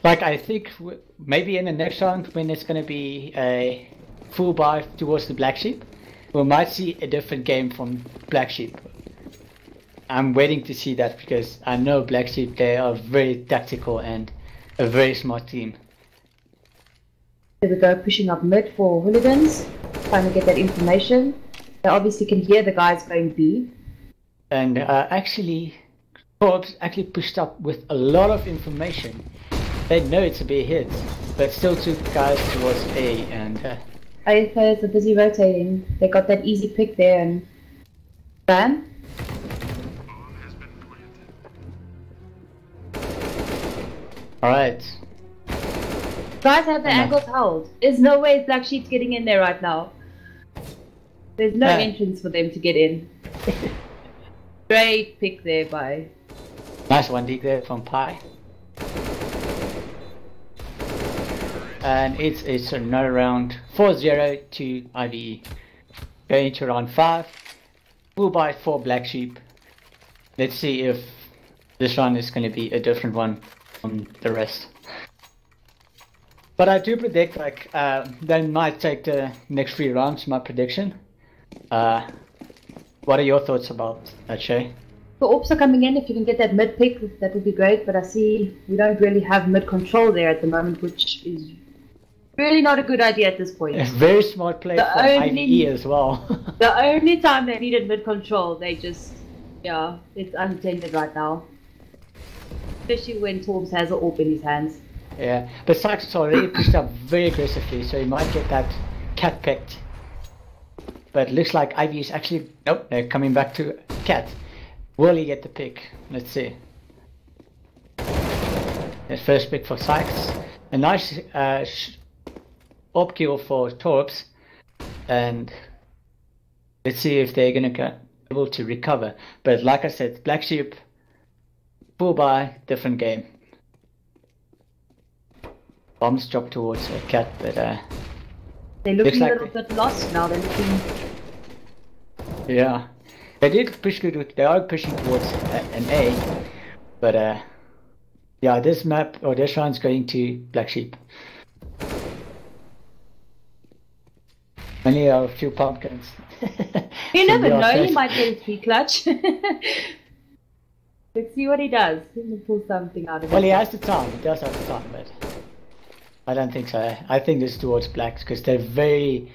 Like I think maybe in the next round when it's going to be a full buy towards the Black Sheep, we might see a different game from Black Sheep. I'm waiting to see that because I know Black Sheep, they are very tactical and a very smart team. There we go, pushing up mid for Hooligans, trying to get that information. They obviously can hear the guys going B. And actually, Torps actually pushed up with a lot of information. They know it's a big hit, but still took guys towards A and... AFKs are busy rotating. They got that easy pick there and... Bam. Alright. Guys have the angles held. There's no way Black Sheep's getting in there right now. There's no entrance for them to get in. Great pick there by... Nice one dig there from Pi. And it's another round 4-0 to IVE. Going to round 5. Full buy for Black Sheep. Let's see if this round is going to be a different one from the rest. But I do predict like they might take the next 3 rounds, my prediction. What are your thoughts about that, Shay? The Ops are coming in. If you can get that mid pick, that would be great. But I see we don't really have mid control there at the moment, which is really not a good idea at this point. A very smart play from IVE as well. The only time they needed mid control, they just, yeah, it's unattended right now. Especially when Torps has an AWP in his hands. Yeah, but Sykes has already pushed up very aggressively, so he might get that cat picked. But it looks like IVE is actually... Nope, they're coming back to cat. Will he get the pick? Let's see. His first pick for Sykes. A nice op kill for Torps. And let's see if they're going to be able to recover. But like I said, Black Sheep, full buy, different game. Bombs drop towards a cat, but they're looking a little bit lost now. They're looking. Yeah, they did push good. They are pushing towards an A, but yeah, this map or this round's going to Black Sheep. Only a few pumpkins. You never know. He might get a 3 clutch. Let's see what he does. He'll pull something out of it. Well, he has the time. He does have the time, but I don't think so. I think this is towards Blacks because they're very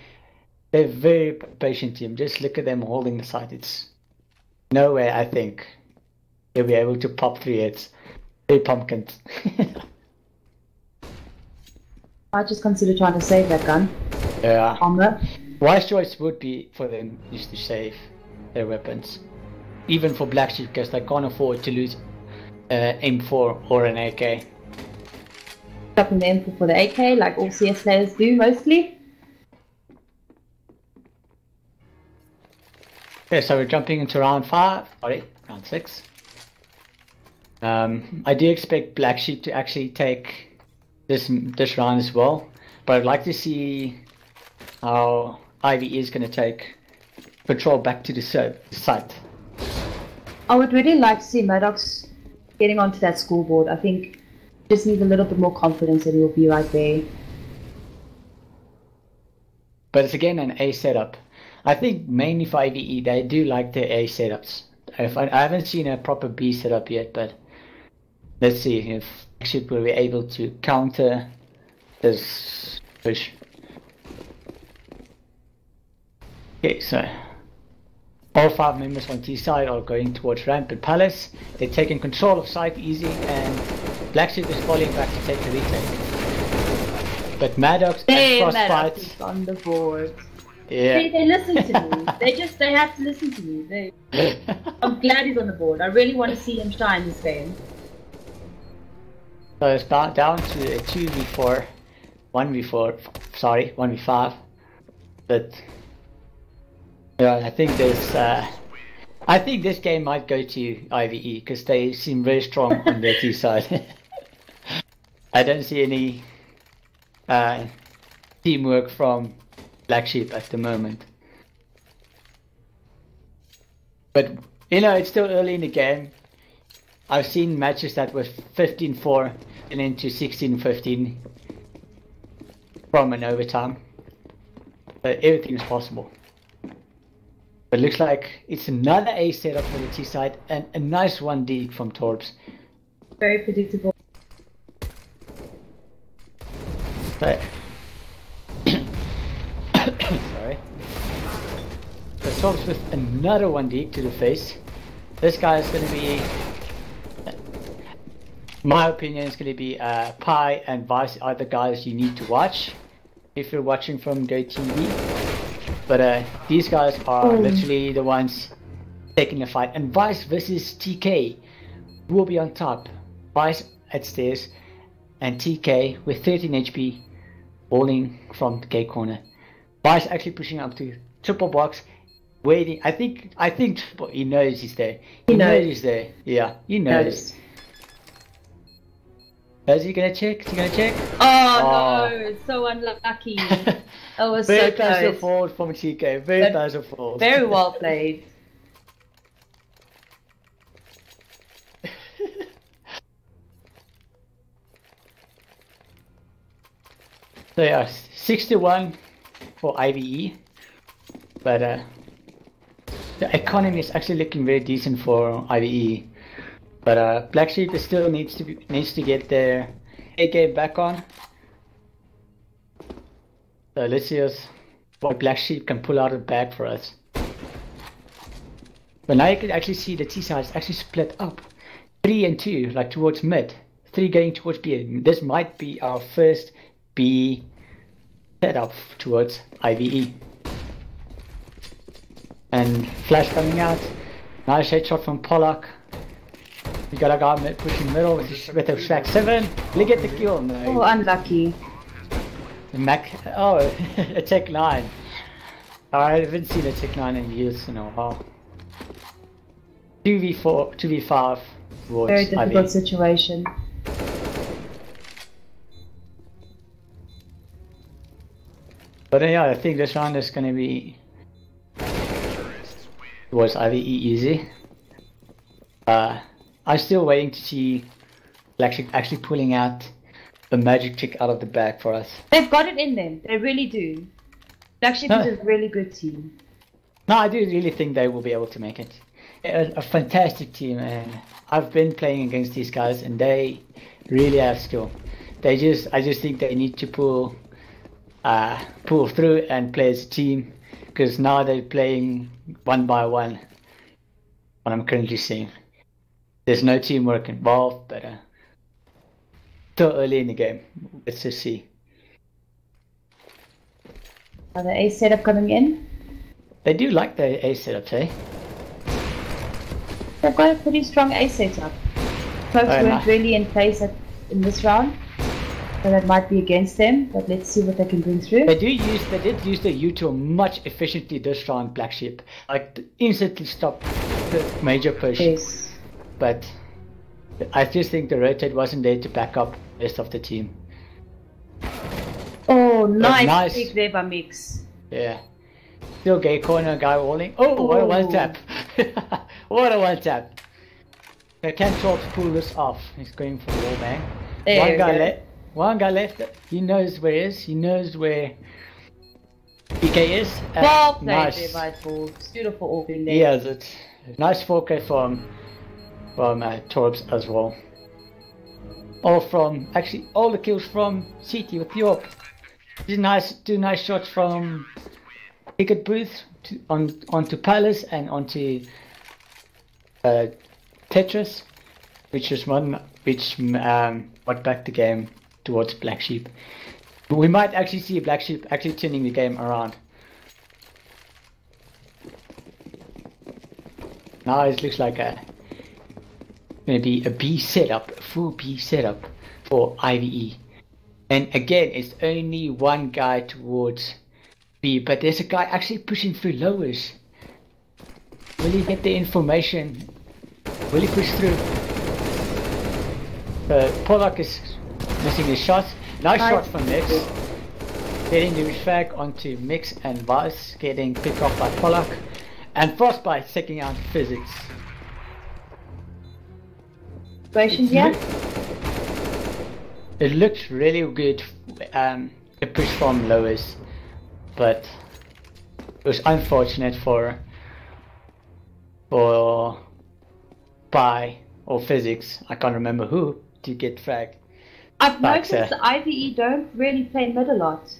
patient team. Just look at them holding the site. It's no way I think they'll be able to pop 3 hits. 3 pumpkins. I just consider trying to save that gun. Yeah. Armor. Wise choice would be for them just to save their weapons. Even for Black Sheep because they can't afford to lose M4 or an AK. Dropping the M4 for the AK like all CS players do mostly. Okay, so we're jumping into round 6. I do expect Black Sheep to actually take this round as well, but I'd like to see how IVE is going to take control back to the site. I would really like to see Maddox getting onto that scoreboard. I think just need a little bit more confidence and he'll be right there. But it's again an A setup. I think mainly for IVE, they do like their A setups. I haven't seen a proper B setup yet, but let's see if Blackship will be able to counter this push. Okay, so all 5 members on T side are going towards ramp and palace. They're taking control of site easy, and Blackship is falling back to take the retake. But Maddox and Frostbite is on the board. Yeah. They listen to me. They have to listen to me. I'm glad he's on the board. I really want to see him shine this game. So it's down to a 2v4, 1v4, sorry, 1v5. But yeah, I think this game might go to IVE because they seem very strong on their T side. I don't see any teamwork from Black Sheep at the moment. But you know, it's still early in the game. I've seen matches that were 15-4 and into 16-15 from an overtime. But everything is possible. But it looks like it's another A setup for the T side and a nice 1D from Torbs. Very predictable. So, sorry. So Torbs with another 1D to the face. This guy is going to be, my opinion, is going to be Pi and Vice are the guys you need to watch if you're watching from GoTV. But these guys are literally the ones taking the fight. And Vice versus TK will be on top. Vice at stairs and TK with 13 HP bowling from the K corner. Vice actually pushing up to triple box, waiting. I think he knows he's there. He knows he's there. Yeah, he knows. Is he gonna check? Is he gonna check? Oh no, so unlucky. That was very so close close. to fold from TK. Very close to fold. Very well played. So yeah, 6-1 for IVE, but the economy is actually looking very decent for IVE. But Black Sheep still needs to get their A game back on. So let's see what Black Sheep can pull out of the bag for us. But now you can actually see the T side is actually split up, 3 and 2, like towards mid, 3 going towards B. This might be our first B setup towards IVE. And flash coming out, nice headshot from Pollock. We got a guy pushing middle with a Shack 7. Look at the kill, no. Oh, unlucky. A Tech 9. I haven't seen a Tech 9 in years in a while. 2v4, 2v5 towards Very difficult IVE. situation. But yeah, I think this round is going to be towards IVE easy. I'm still waiting to see actually pulling out a magic trick out of the bag for us. They've got it in them. They really do. Black Sheep is a really good team. No, I do really think they will be able to make it. A fantastic team, and I've been playing against these guys, and they really have skill. I just think they need to pull through and play as a team, because now they're playing one by one. What I'm currently seeing, there's no teamwork involved, but still early in the game. Let's just see. Are the A setup coming in? They do like the A setups, eh? They've got a pretty strong A setup. Folks weren't really in place in this round, so that might be against them. But let's see what they can bring through. They did use the U-tool much efficiently this round, Black Sheep. Like instantly stopped the major push. Yes. But I just think the rotate wasn't there to back up the rest of the team. Oh, nice pick there by Mix. Yeah. Still gay corner guy walling. Oh, what a one tap. What a one tap. Can Torps pull this off? He's going for wallbang. There One guy left. He knows where he is. He knows where PK is. Well played Nice. there by Forbes. Beautiful opening there. He has it. Nice 4K from Torps as well. All the kills from CT with York. Two nice shots from Ticket Booth onto Palace and onto Tetris, which brought back the game towards Black Sheep. We might actually see Black Sheep actually turning the game around. Now it looks like going to be a B setup, a full B setup for IVE. And again, it's only one guy towards B, but there's a guy actually pushing through lowers. Will he get the information? Will he push through? Pollock is missing his shots. Nice shot from Mix. Getting the refrag onto Mix and Vice, getting picked off by Pollock. And Frostbite taking out Physics. Here? It looks really good, the push from lowers, but it was unfortunate for Pi or Physics, I can't remember who, to get fragged. I've noticed the IVE don't really play mid a lot.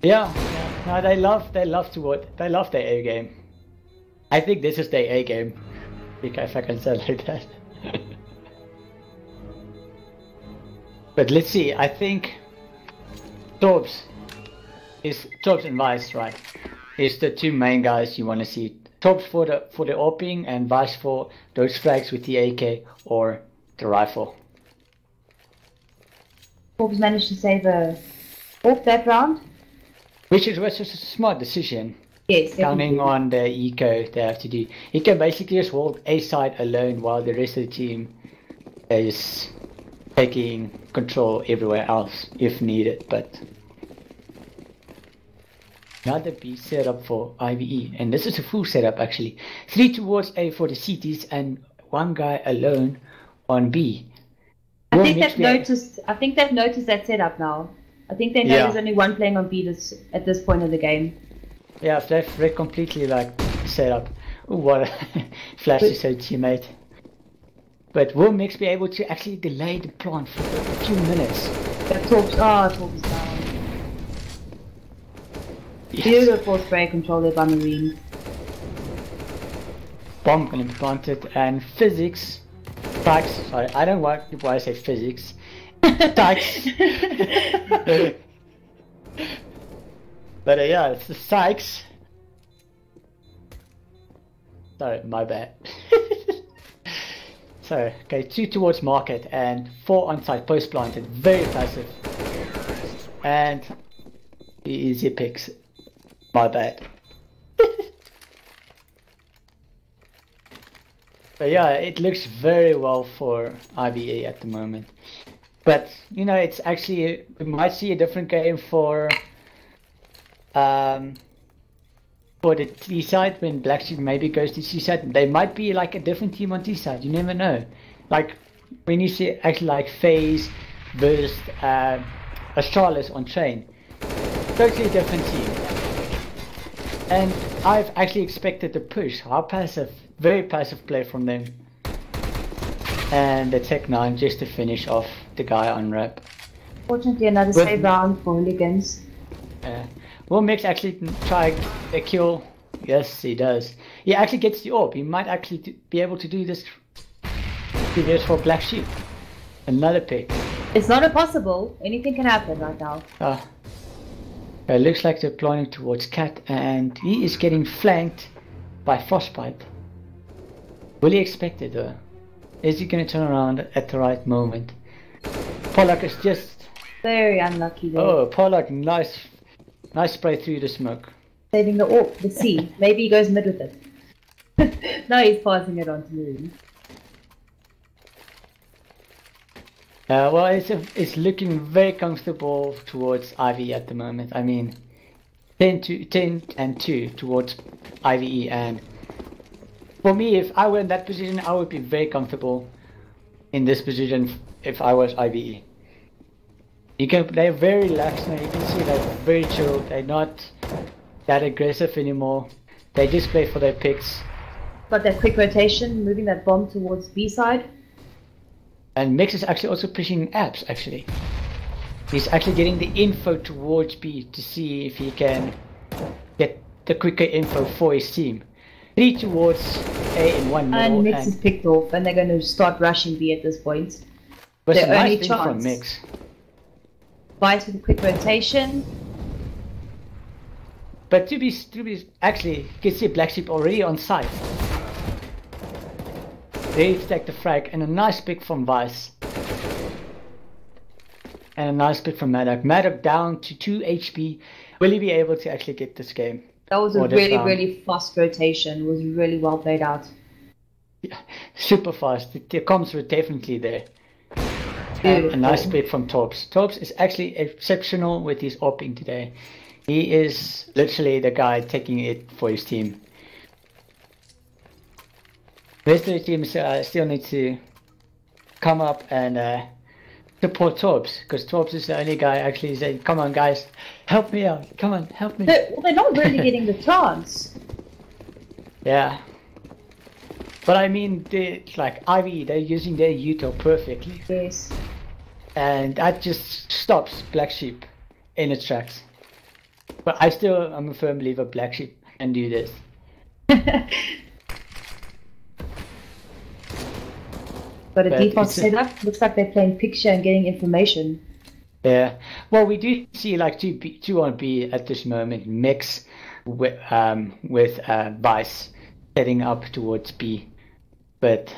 Yeah, no, they love their A game. I think this is their A game, if I can say it like that. But let's see, I think Torps and Vice, right, is the two main guys you want to see. Torps for the AWPing and Vice for those frags with the AK or the rifle. Torps managed to save a AWP that round. Which was just a smart decision. Yes, counting on the eco they have to do. He can basically just hold A side alone while the rest of the team is taking control everywhere else if needed. But another B setup for IVE, and this is a full setup actually. 3 towards A for the CTs and one guy alone on B. I think they've noticed that setup now. I think they know there's only one playing on B at this point of the game. Yeah, they've read completely like setup. Ooh, what a flash to say teammate. But will Mix be able to actually delay the plant for a few minutes? Torps down. Yes. Beautiful spray control there by Marine. Bomb gonna be planted and Physics. Tykes, sorry, I don't know why I say Physics. Tykes. But yeah, it's the Sykes. Sorry, my bad. So, okay, 2 towards market and 4 on site post planted. Very passive. And easy picks. My bad. But yeah, it looks very well for IVE at the moment. But, you know, it's actually, we might see a different game for the T side when Black Sheep maybe goes to C side. They might be like a different team on T side, you never know. Like when you see actually like FaZe versus Astralis on Train, totally different team. And I've actually expected the push, how passive, very passive play from them. And the Tech 9 just to finish off the guy on rep. Fortunately another save round for Hooligans. Will Mix actually try a kill? Yes, he does. He actually gets the AWP. He might actually be able to do this for Black Sheep. Another pick. It's not impossible. Anything can happen right now. It looks like they're planning towards Cat, and he is getting flanked by Frostbite. Will he expect it though? Is he going to turn around at the right moment? Pollock is just very unlucky there. Oh, Pollock, nice spray through the smoke. Saving the AWP, the C. Maybe he goes mid with it. Now he's passing it on to Moon. Well, it's looking very comfortable towards IVE at the moment. I mean, 10 and 2 towards IVE, and For me, if I were in that position, I would be very comfortable in this position if I was IBE. They're very relaxed now. You can see they're very chilled. They're not that aggressive anymore. They just play for their picks. Got that quick rotation, moving that bomb towards B side. And Mix is actually also pushing apps, actually. He's actually getting the info towards B to see if he can get the quicker info for his team. 3 towards A in 1 middle. And Mix is picked off, and they're going to start rushing B at this point. But Their it's a only nice thing from chance. Mix. Vice with a quick rotation. But to be actually, you can see Black Sheep already on site. They've taken the frag, and a nice pick from Vice. And a nice pick from Maddock. Maddock down to 2 HP. Will he be able to actually get this game? That was a really fast rotation. It was really well played out. Yeah, super fast. The comms were definitely there. And a nice pick from Torps. Torps is actually exceptional with his opping today. He is literally the guy taking it for his team. The rest of the team still need to come up and support Torps, because Torps is the only guy actually saying, "Come on, guys, help me out! Come on, help me!" They're not really getting the chance. Yeah, but I mean, like Ivy, they're using their util perfectly. Yes. And that just stops Black Sheep in its tracks. But I'm a firm believer Black Sheep can do this. But a default setup looks like they're playing picture and getting information. Yeah. Well, we do see like two on B at this moment. Mix with Vice heading up towards B, but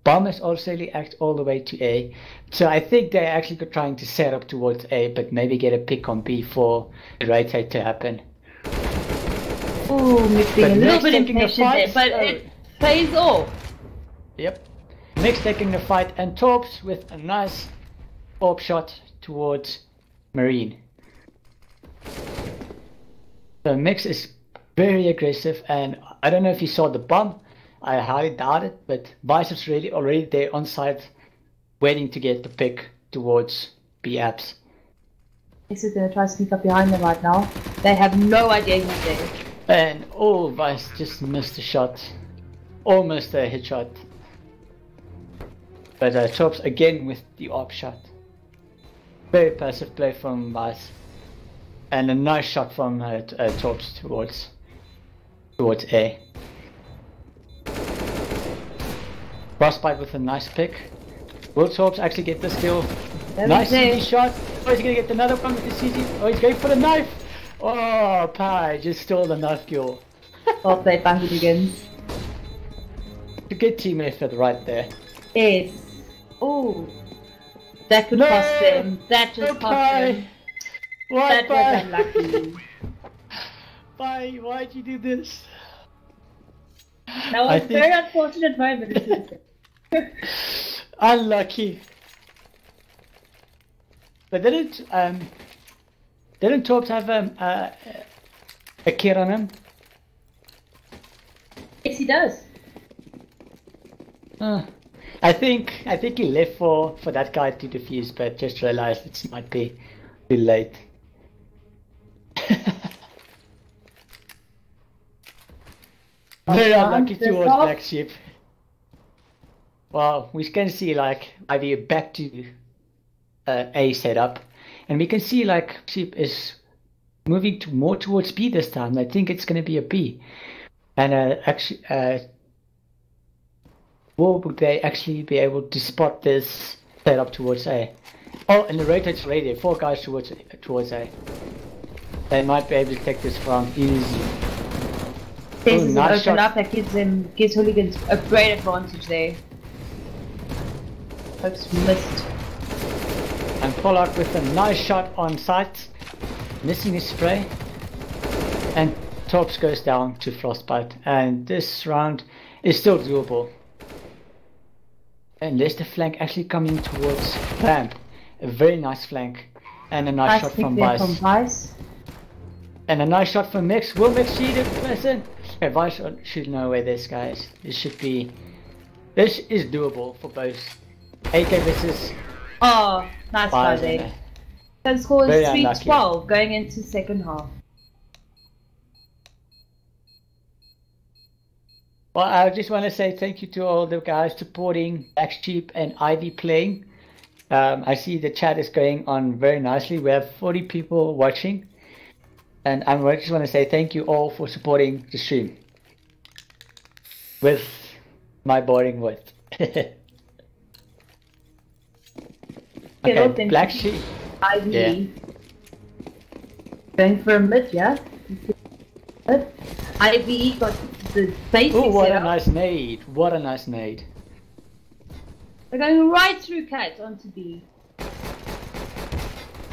Bomb is also act all the way to A. So I think they're actually trying to set up towards A, but maybe get a pick on B for the rotate to happen. Ooh, Mix being a little bit impatient there, but it pays off. Yep. Mix taking the fight, and Torps with a nice orb shot towards Marine. So Mix is very aggressive, and I don't know if you saw the bomb. I highly doubt it, but Vice is really already there on site, waiting to get the pick towards B apps. Mix is going to try to sneak up behind them right now. They have no idea who's there. And Vice just missed a shot. Almost a headshot. But Torps again with the ARP shot. Very passive play from Vice. And a nice shot from Torps towards A. Frostbite with a nice pick. Will Torps actually get this kill? Nice CG shot. Oh, he's going to get another one with the CG. Oh, he's going for the knife. Oh, Pi just stole the knife kill. Well played by Hooligans. A good team effort right there. Yes. Oh, that could cost them. That just cost them. That was unlucky. Why'd you do this? That was a very unfortunate moment. Unlucky. But didn't Torps have a kid on him? Yes, he does. I think he left for that guy to defuse, but just realized it might be too late. Very unlucky towards Black Sheep. Well, we can see like Ivy back to A setup, and we can see like Sheep is moving more towards B this time. I think it's going to be a B, and actually, will they actually be able to spot this setup towards A? Oh, and the rotate's already there. 4 guys towards A. They might be able to take this round easy. This is nice open up that gives Hooligans a great advantage there. Hopes missed. And Pollard with a nice shot on sight, missing his spray. And Torps goes down to Frostbite. And this round is still doable. And there's the flank actually coming towards ramp. A very nice flank. And a nice shot from Vice. And a nice shot from Mix. Will Mix see the person? Okay, Vice should know where this guy is. This is doable for both. AK versus... Oh, nice try there. So the score is 3-12 going into second half. Well, I just want to say thank you to all the guys supporting Black Sheep and Ivy playing. I see the chat is going on very nicely. We have 40 people watching. And I just want to say thank you all for supporting the stream. With my boring voice. Okay, Black Sheep. Ivy. Yeah. Going for a mid, yeah? Ivy got the basics. Oh, what a nice nade. What a nice nade. They're going right through Cat onto B.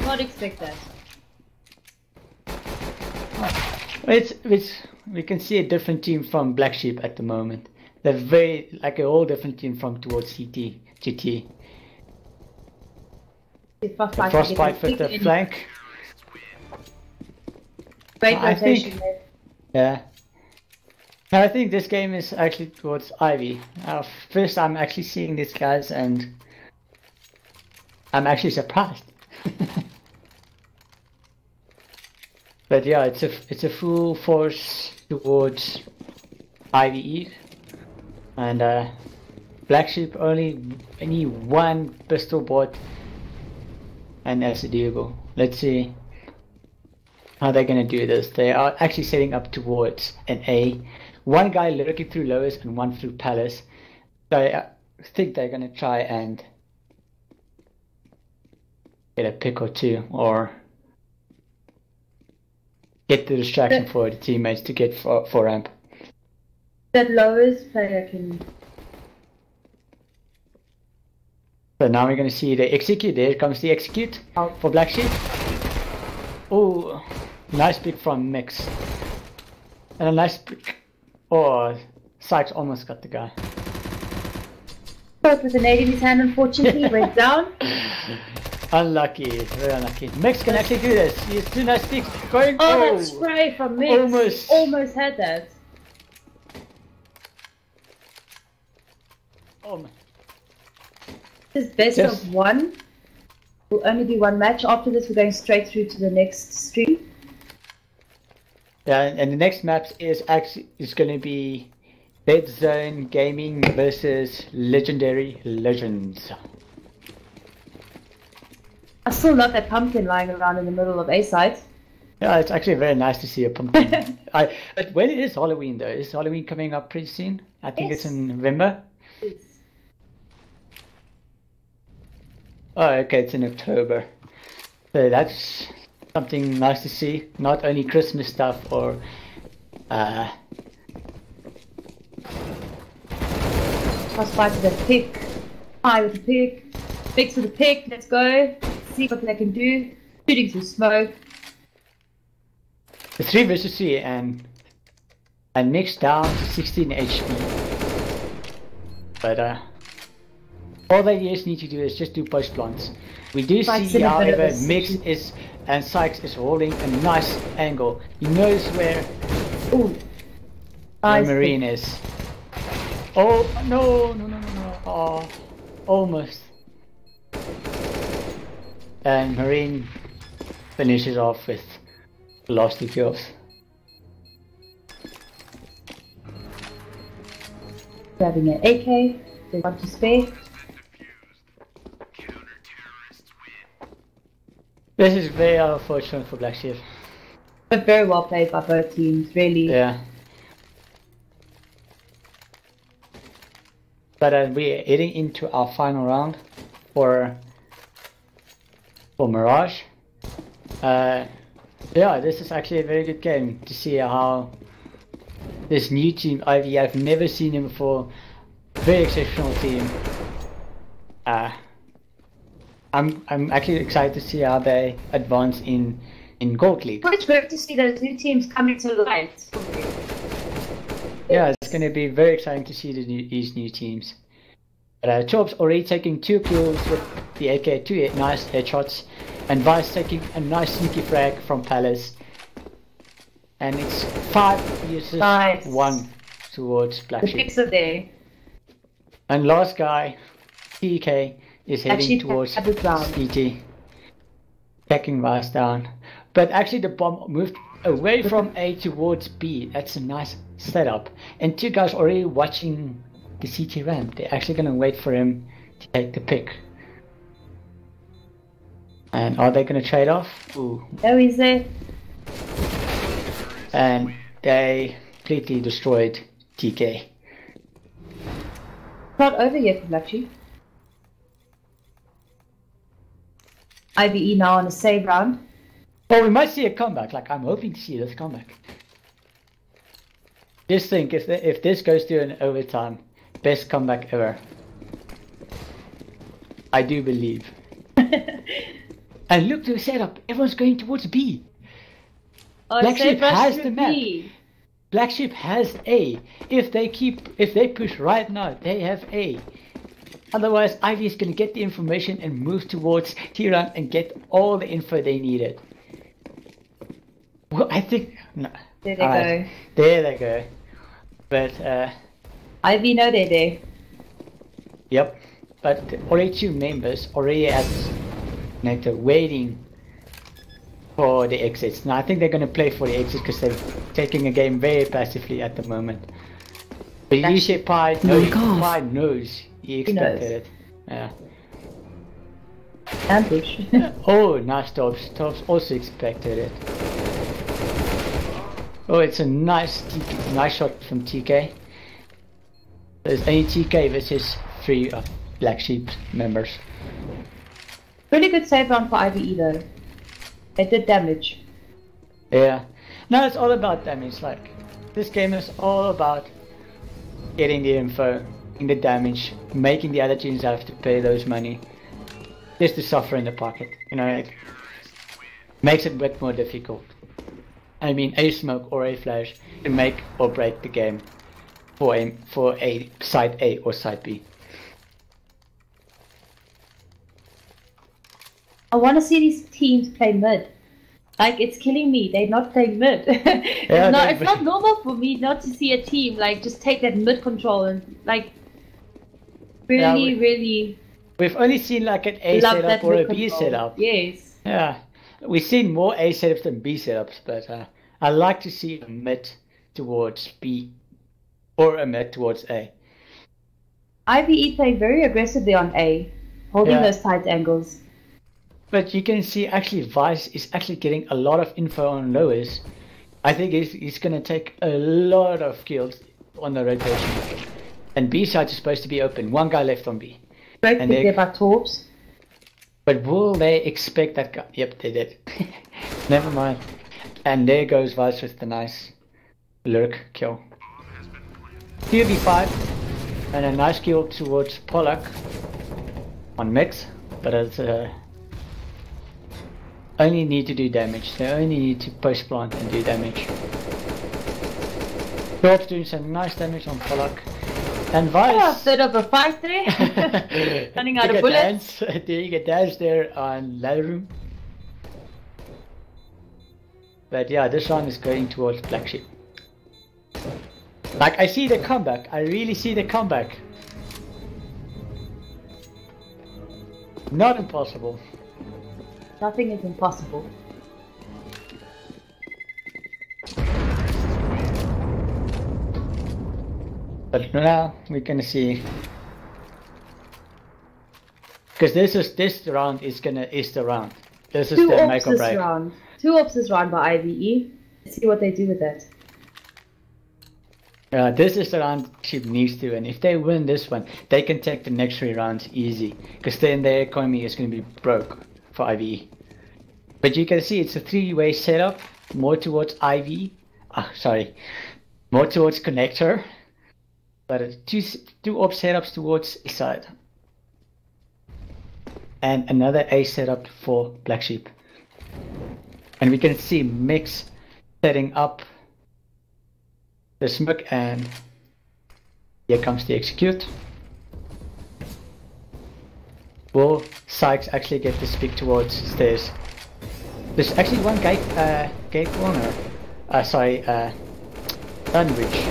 Not expect that. We can see a different team from Black Sheep at the moment. They're very, like a whole different team from towards GT. Frostbite with the flank. Great rotation there. Yeah. No, I think this game is actually towards Ivy. First I'm actually seeing these guys and I'm actually surprised. But yeah, it's a full force towards IVE, and Black Sheep only one pistol bot, and that's a doable. Let's see how they're gonna do this. They are actually setting up towards an A. One guy lurking through lowers and one through palace. So I think they're gonna try and get a pick or two, or get the distraction for the teammates to get for ramp. That lowest player can... So now we're going to see the execute. There comes the execute for Black Sheep. Oh, nice pick from Mix. And a nice pick. Oh, Sykes almost got the guy. Both with a nade in his hand, unfortunately, went down. Unlucky, very unlucky. Mix can actually do this. He has 2 nice picks. Going. Oh, that spray from Mix. Almost had that. Oh my. This is best of 1. We'll only do 1 match. After this, we're going straight through to the next stream. Yeah, and the next map is going to be Dead Zone Gaming versus Legendary Legends. I still love that pumpkin lying around in the middle of A side. Yeah, it's actually very nice to see a pumpkin. But when it is Halloween though, is Halloween coming up pretty soon? I think it's in November. Yes. Oh, okay, it's in October. So that's something nice to see. Not only Christmas stuff or Frostbite with a pick. High with a pick. Fix with a pick. Let's go. See what they can do. Shooting through smoke. The 3 versus 3 and Mix down to 16 HP. But all they just need to do is just do post plants. We do see, however, Mix is and Sykes is holding a nice angle. He knows where Marine is. Oh no! Oh, almost. And Marine finishes off with the last 2 kills. Grabbing an AK, they want to spare. This is very unfortunate for Black Sheep. But very well played by both teams, really. Yeah. But we're heading into our final round for Mirage. Yeah, this is actually a very good game to see how this new team, Ivy, I've never seen him before. Very exceptional team. I'm actually excited to see how they advance in Gold League. It's great to see those new teams coming to light. Yeah, it's going to be very exciting to see these new teams. But Chop's already taking 2 kills with the AK, 2 nice headshots, and Vice taking a nice sneaky frag from Palace. and it's 5 uses, Nice. 1 towards Black The Sheep. picks are there. And last guy, TK, is heading Actually, towards at the ground. CT. Checking Vice down. But actually the bomb moved away from A towards B. That's a nice setup. And 2 guys already watching the CT ramp. They're actually going to wait for him to take the pick. And are they going to trade off? Ooh. Oh, is there? And they completely destroyed TK. Not over yet for Black Sheep. IVE now on a save round. Well, we might see a comeback. Like, I'm hoping to see this comeback. Just think, if this goes to an overtime, best comeback ever. I do believe. And look to the setup. Everyone's going towards B. Oh, Black Sheep has the map. B. Black Sheep has A. If they push right now, they have A. Otherwise, Ivy is going to get the information and move towards T-Run and get all the info they needed. Well, I think... No. There they go. There they go. But, Ivy know they're there. Yep. But already 2 members already at Nectar waiting for the exits. Now, I think they're going to play for the exits because they're taking a game very passively at the moment. But you say Pi knows. He expected it. Yeah. Ambush. Oh, nice Tops. Tops also expected it. Oh, it's a nice shot from TK. There's only TK versus 3 of Black Sheep members. Really good save round for IVE though. It did damage. Yeah. Now it's all about damage. Like, this game is all about getting the info, getting the damage, making the other teams have to pay those money just to suffer in the pocket. You know, it makes it a bit more difficult. I mean, a smoke or a flash can make or break the game for a side A or side B. I want to see these teams play mid. Like, it's killing me. They're not playing mid. It's not normal for me not to see a team like just take that mid control and like really. We've only seen like an A setup or a B setup. Yes. Yeah, we've seen more A setups than B setups, but I like to see a mid towards B or a mid towards A. IVE playing very aggressively on A, holding those tight angles. But you can see actually Vice is actually getting a lot of info on lowers. I think he's going to take a lot of kills on the rotation. And B side is supposed to be open. 1 guy left on B. Great pick there by Torps. But will they expect that guy? Yep, they did. Never mind. And there goes Vice with the nice lurk kill. 2v5. And a nice kill towards Pollock on mix. But it's only need to do damage. They only need to post plant and do damage. Torps doing some nice damage on Pollock. And Vice. A bit of a fight there. Running out of bullets. Doing a dance there on ladder room. But yeah, this one is going towards Black Sheep. Like, I see the comeback. I really see the comeback. Not impossible. Nothing is impossible. But now we're gonna see, because this round is the round. This is the make or break. Round. 2 ops this round by IVE. Let's see what they do with that. This is the round Sheep needs to, and if they win this one, they can take the next 3 rounds easy, because then their economy is going to be broke for IVE. But you can see it's a 3-way setup, more towards IVE. More towards connector. But 2 op setups towards A side. And another A setup for Black Sheep. And we can see Mix setting up the smoke, and here comes the execute. Will Sykes actually get the speak towards stairs? There's actually one gate corner. Vanquish.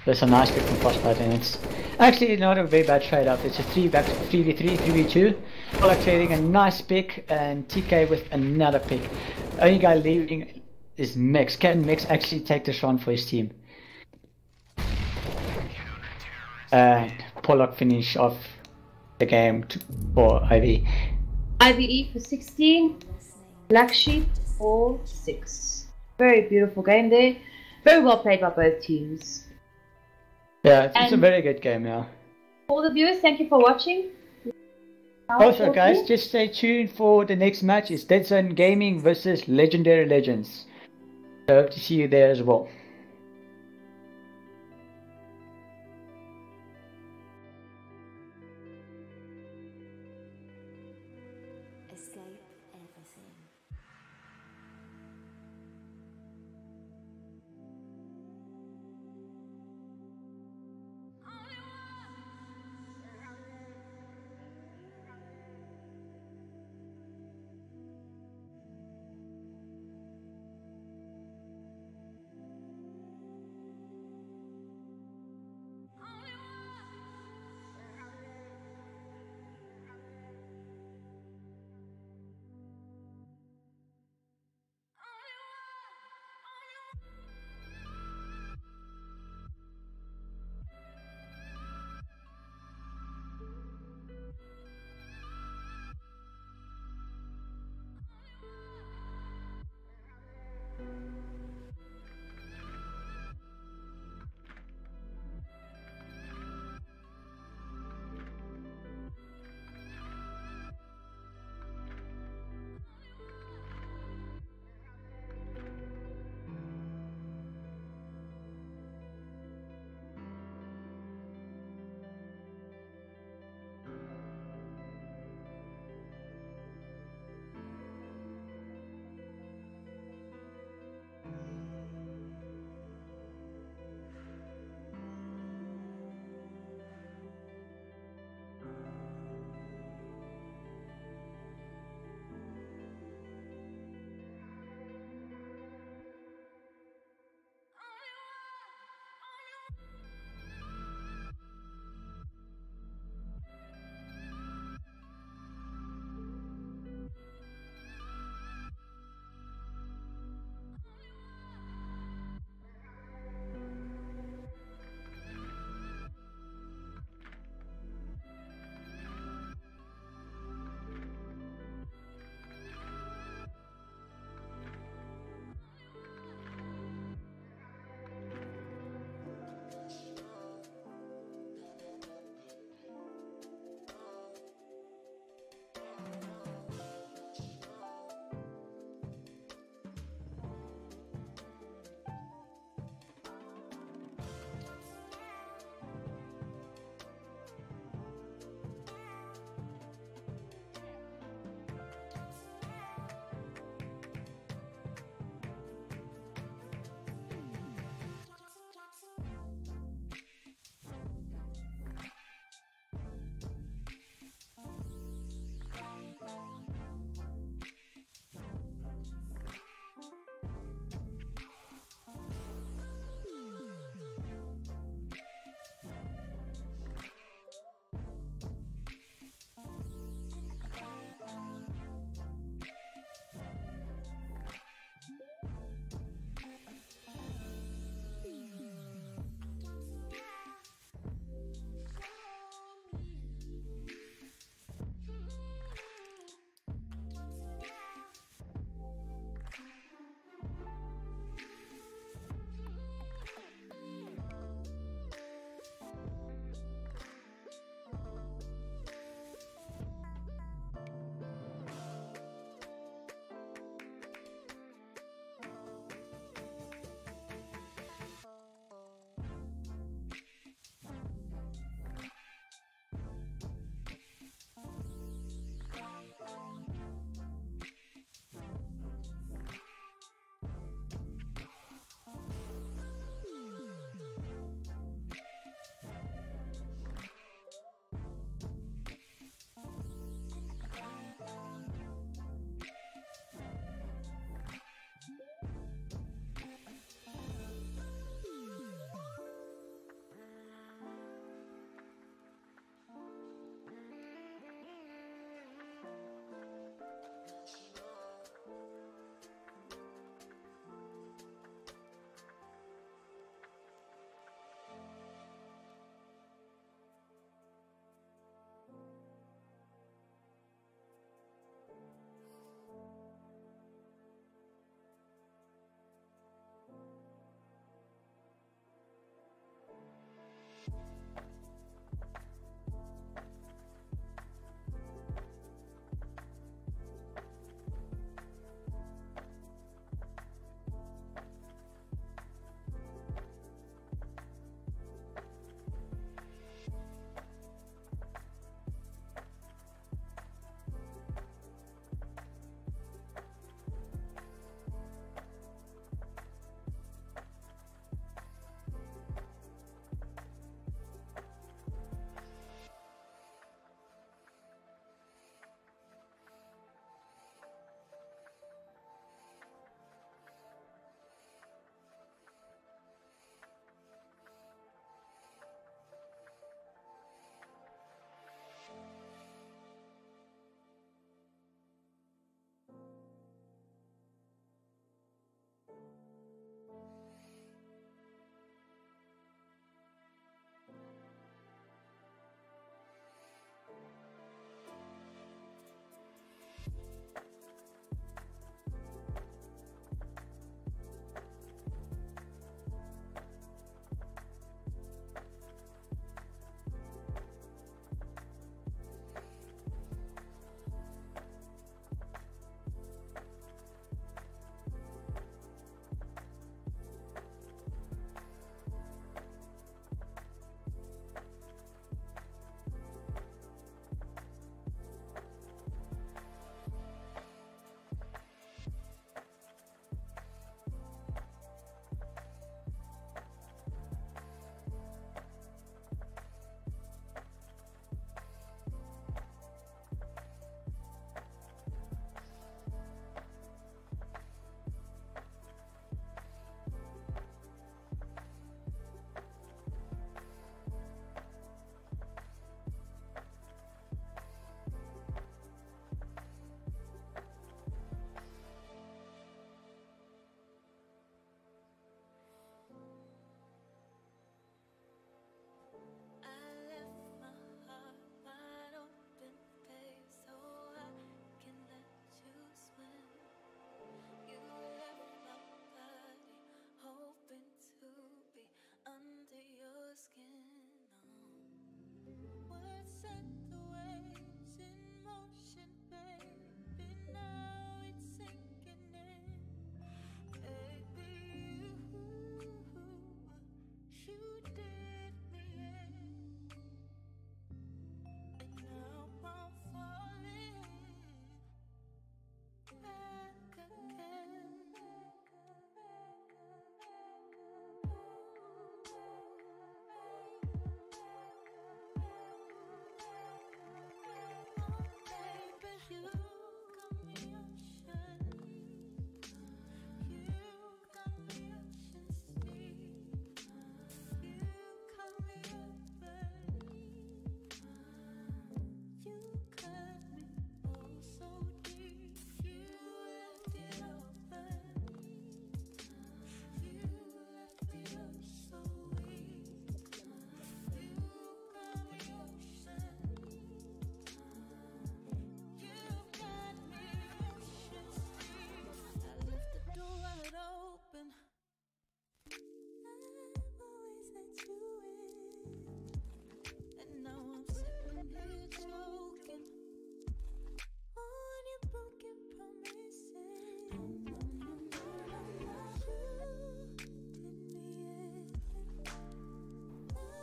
There's a nice pick from Frostbite, and it's actually not a very bad trade-off. It's a 3v3, 3v2. Pollock trading a nice pick, and TK with another pick. Only guy leaving is Mix. Can Mix actually take this run for his team? And Pollock finish off the game for IV. IVE for 16, Black Sheep for 6. Very beautiful game there. Very well played by both teams. Yeah, it's a very good game, yeah. For the viewers, thank you for watching. Also guys, just stay tuned for the next match. It's Dead Zone Gaming versus Legendary Legends. So hope to see you there as well. Escape everything.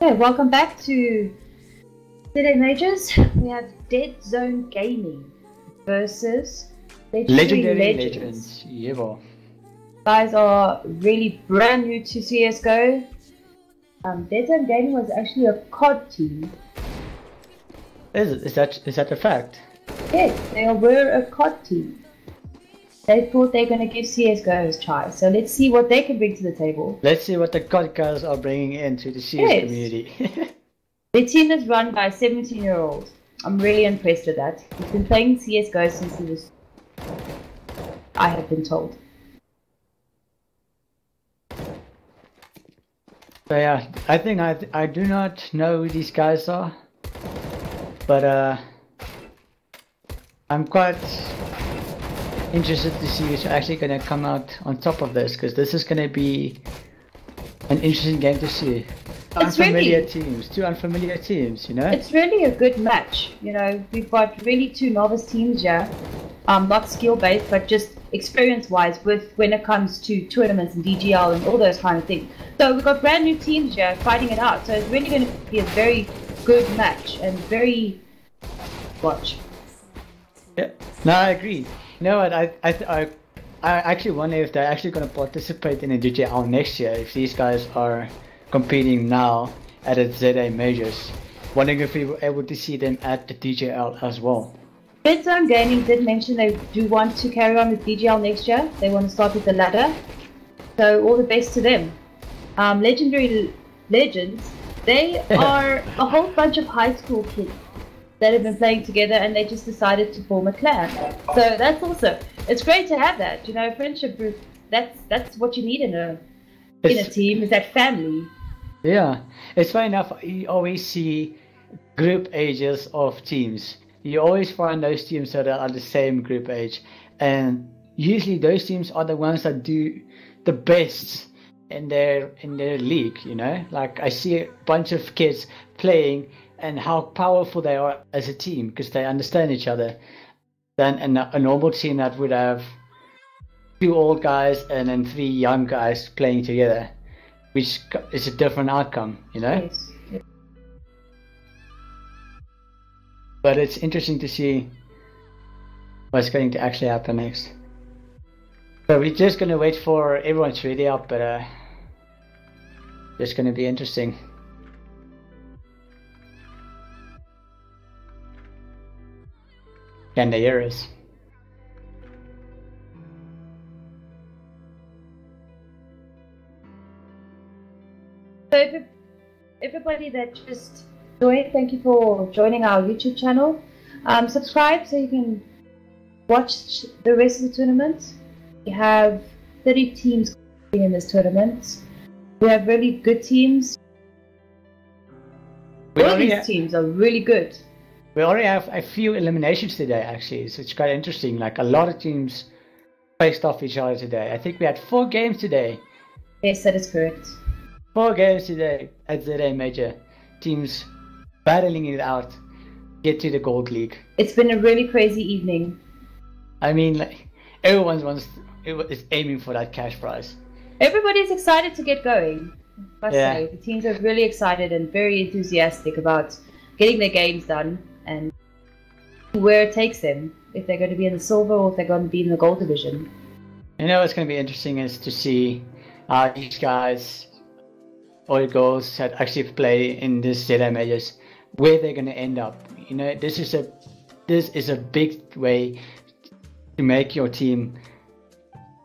Okay, welcome back to ZAMAJORS. We have Dead Zone Gaming versus Legendary Legends. Yeah, well. Guys are really brand new to CSGO. Dead Zone Gaming was actually a COD team. Is that a fact? Yes, they were a COD team. They thought they're going to give CSGO a try. So let's see what they can bring to the table. Let's see what the COD guys are bringing into the CS community. Their team is run by a 17-year-old. I'm really impressed with that. He's been playing CSGO since he was... I have been told. So yeah, I think I do not know who these guys are. But I'm quite interested to see who's actually going to come out on top of this, because this is going to be an interesting game to see. Two unfamiliar teams, you know? It's really a good match, you know. We've got really two novice teams here, not skill-based, but just experience-wise with when it comes to tournaments and DGL and all those kind of things. So we've got brand new teams here fighting it out, so it's really going to be a very good match and very... watch. Yeah, no, I agree. You know what, I actually wonder if they're actually going to participate in a DGL next year, if these guys are competing now at the ZAMAJORS. Wondering if we were able to see them at the DGL as well. Dead Zone Gaming did mention they do want to carry on with DGL next year. They want to start with the ladder. So all the best to them. Legendary Legends, they are a whole bunch of high school kids that have been playing together, and they just decided to form a clan. So that's awesome. It's great to have that, you know, friendship group. That's what you need in a team, is that family. Yeah, it's funny enough, you always see group ages of teams. You always find those teams that are the same group age, and usually those teams are the ones that do the best in their league, you know. Like, I see a bunch of kids playing and how powerful they are as a team because they understand each other, than a normal team that would have 2 old guys and then 3 young guys playing together, which is a different outcome, you know. Yes. But it's interesting to see what's going to actually happen next. So we're just going to wait for everyone to ready up, but it's going to be interesting. Can they hear us? So everybody that just joined, thank you for joining our YouTube channel. Subscribe so you can watch the rest of the tournament. We have 30 teams in this tournament. We have really good teams. All these teams are really good. We already have a few eliminations today, actually, so it's quite interesting. Like, a lot of teams faced off each other today. I think we had 4 games today. Yes, that is correct. 4 games today at ZAMAJORS. Teams battling it out. get to the Gold League. It's been a really crazy evening. I mean, like, everyone is aiming for that cash prize. Everybody's excited to get going. I Yeah. say the teams are really excited and very enthusiastic about getting their games done and where it takes them. If they're going to be in the silver or if they're going to be in the gold division. You know what's going to be interesting is to see how these guys or the girls that actually play in this ZAMAJORS, where they're going to end up. You know, this is a big way to make your team,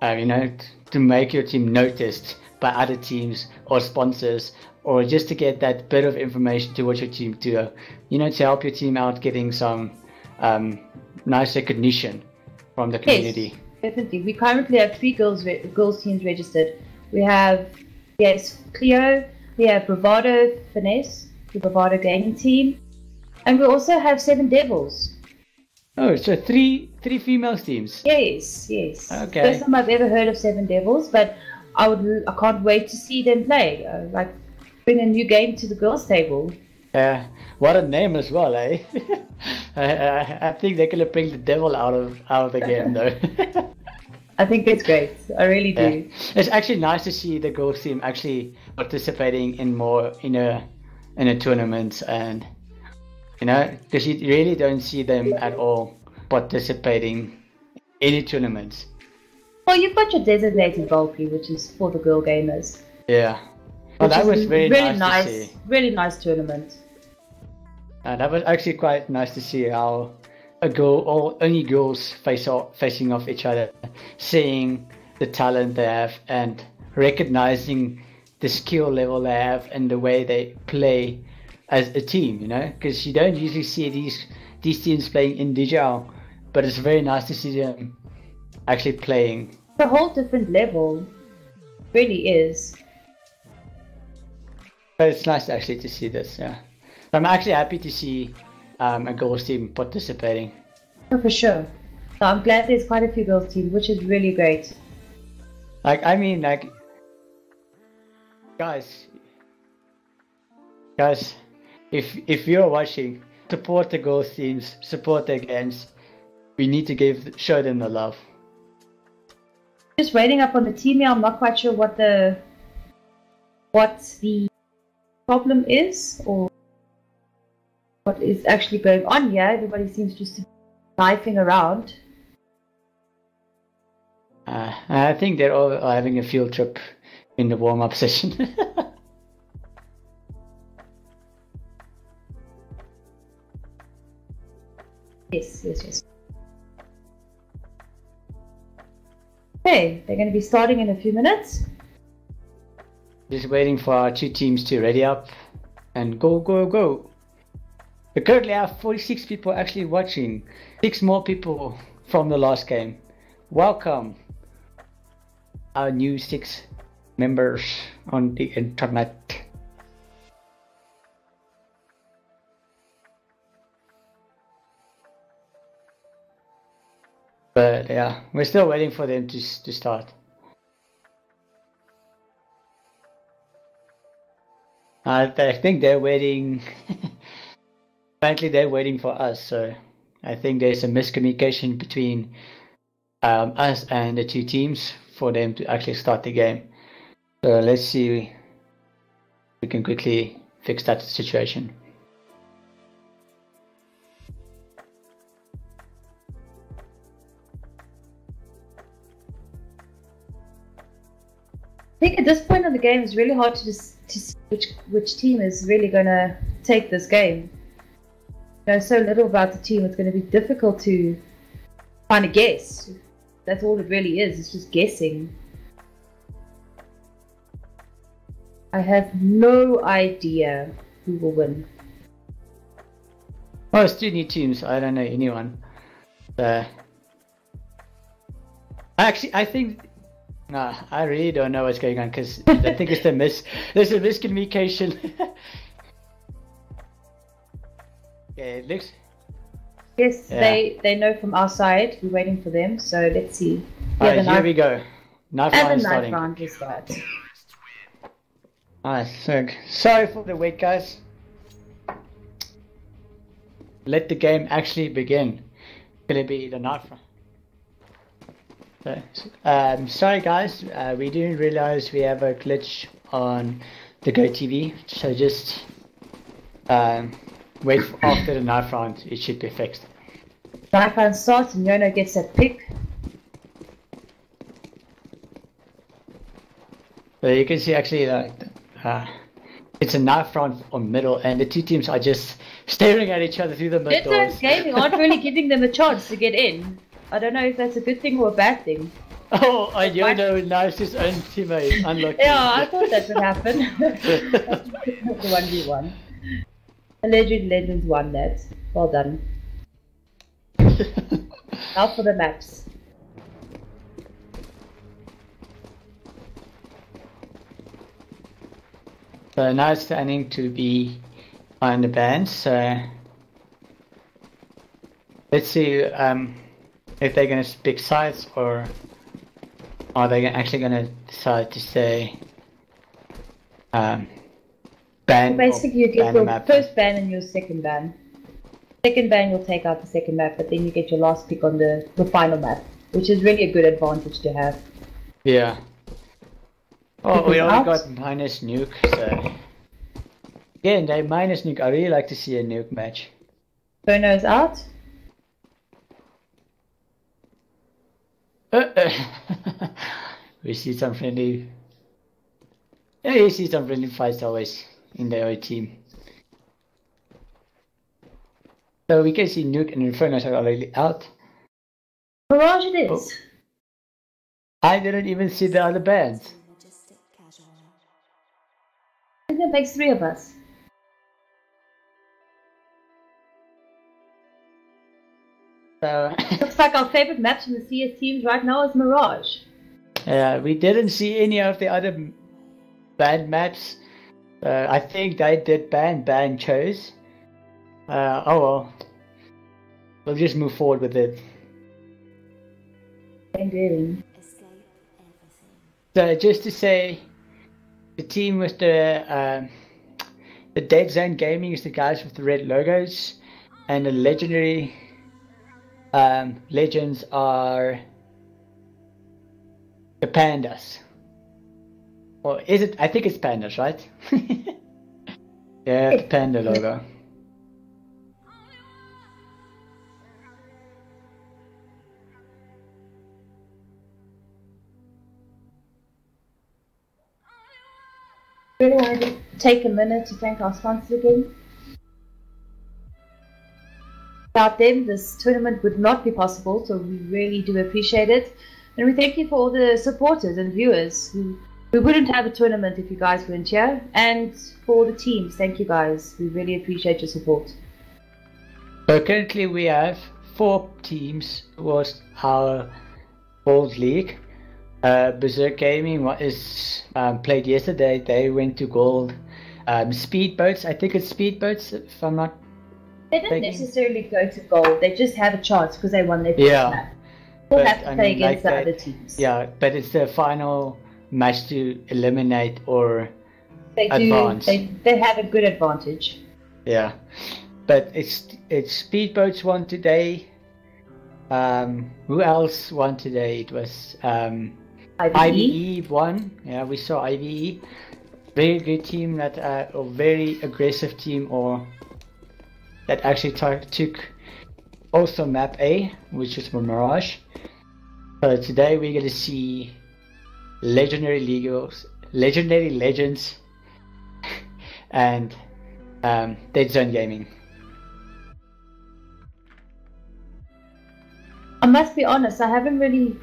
to make your team noticed by other teams or sponsors, or just to get that bit of information to what your team do. You know, to help your team out getting some nice recognition from the community. Yes, definitely. We currently have 3 girls teams registered. We have Cleo, we have Bravado Finesse, the Bravado gaming team, and we also have 7 Devils. Oh, so three female teams. Yes. Okay. First time I've ever heard of 7 Devils, but I can't wait to see them play. Like bring a new game to the girls' table. Yeah, what a name as well, eh? I think they're gonna bring the devil out of the game, though. I think it's great. I really do. Yeah. It's actually nice to see the girls team actually participating in more in a tournament, and you know, because you really don't see them at all participating in any tournaments. Well, you've got your designated Valkyrie, which is for the girl gamers. Yeah. Well, that was really nice to see. Really nice tournament. That was actually quite nice to see how only girls facing off each other, seeing the talent they have and recognizing the skill level they have and the way they play as a team. You know, because you don't usually see these teams playing individual, but it's very nice to see them actually playing. It's a whole different level, really is. But it's nice actually to see this, yeah. I'm actually happy to see a girls team participating. Oh, for sure. So I'm glad there's quite a few girls teams, which is really great. Like, I mean, like, guys, if you're watching, support the girls teams, support their games. We need to show them the love. Just waiting up on the team here. I'm not quite sure what the problem is or what is actually going on here. Everybody seems just to be knifing around. I think they're all having a field trip in the warm-up session. Yes. Okay, they're going to be starting in a few minutes. Just waiting for our 2 teams to ready up and go. We currently have 46 people actually watching. 6 more people from the last game. Welcome, our new 6 members on the internet. But yeah, we're still waiting for them to start. I think they're waiting. Apparently, they're waiting for us. So I think there's a miscommunication between us and the 2 teams for them to actually start the game. So let's see if we can quickly fix that situation. I think at this point of the game, it's really hard to see which team is really going to take this game. You know so little about the team, it's going to be difficult to kind of guess. That's all it really is, it's just guessing. I have no idea who will win. Well, it's 2 new teams, I don't know anyone. Actually, I think... Nah, I really don't know what's going on because I think it's there's a miscommunication. Okay, it looks. Yes, yeah. they know from our side. We're waiting for them, so let's see. Alright, here we go. Knife round starting. Round will start. Alright, so sorry for the wait, guys. let the game actually begin. It's gonna be the night round. So, sorry guys, we didn't realize we have a glitch on the GoTV, so just wait for after the knife round, it should be fixed. Knife round starts and Yono gets that pick. So you can see actually like it's a knife round on middle, and the two teams are just staring at each other through the mid doors. Gaming aren't really giving them a chance to get in. I don't know if that's a good thing or a bad thing. Oh, Yono knifes his own teammate. Unlucky. Yeah, I thought that would happen. The 1v1. Alleged Legends won that. Well done. Now for the maps. So now it's standing to be on the bands. So let's see if they're going to pick sides, or are they actually going to decide to say ban? So basically, you get your map. first ban and your second ban. Second ban will take out the second map, but then you get your last pick on the final map, which is really a good advantage to have. Yeah. Oh, we only got minus nuke, so again, they minus nuke. I really like to see a nuke match. Bono's out. We see some friendly. Yeah, you see some friendly fights always in the other team. So we can see Nuke and Infernos are already out. Mirage it is. Oh. I didn't even see the other bands. I think that makes 3 of us. So Looks like our favorite maps from the CS teams right now is Mirage. we didn't see any of the other band maps. I think they did ban chose. Oh well. We'll just move forward with it. So just to say, the team with the Dead Zone Gaming is the guys with the red logos, and the legendary legends are the pandas. Or is it? I think it's pandas, right? Yeah, the panda logo. Really want to take a minute to thank our sponsors again. Without them, this tournament would not be possible, so we really do appreciate it. And we thank you for all the supporters and viewers. We wouldn't have a tournament if you guys weren't here. And for all the teams, thank you guys. We really appreciate your support. So currently we have 4 teams towards our Gold League. Berserk Gaming is played yesterday. They went to gold. Speedboats, I think it's speedboats if I'm not. They don't necessarily go to gold. They just have a chance because they won their first map. We'll have to play against the other teams. Yeah, but it's the final match to eliminate or advance. They have a good advantage. Yeah, but it's speedboats won today. Who else won today? It was IVE won. Yeah, we saw IVE. Very good team, that a very aggressive team, or that actually took also map A, which is Mirage. So today we're gonna see legendary legends, and Dead Zone Gaming. I must be honest, I haven't really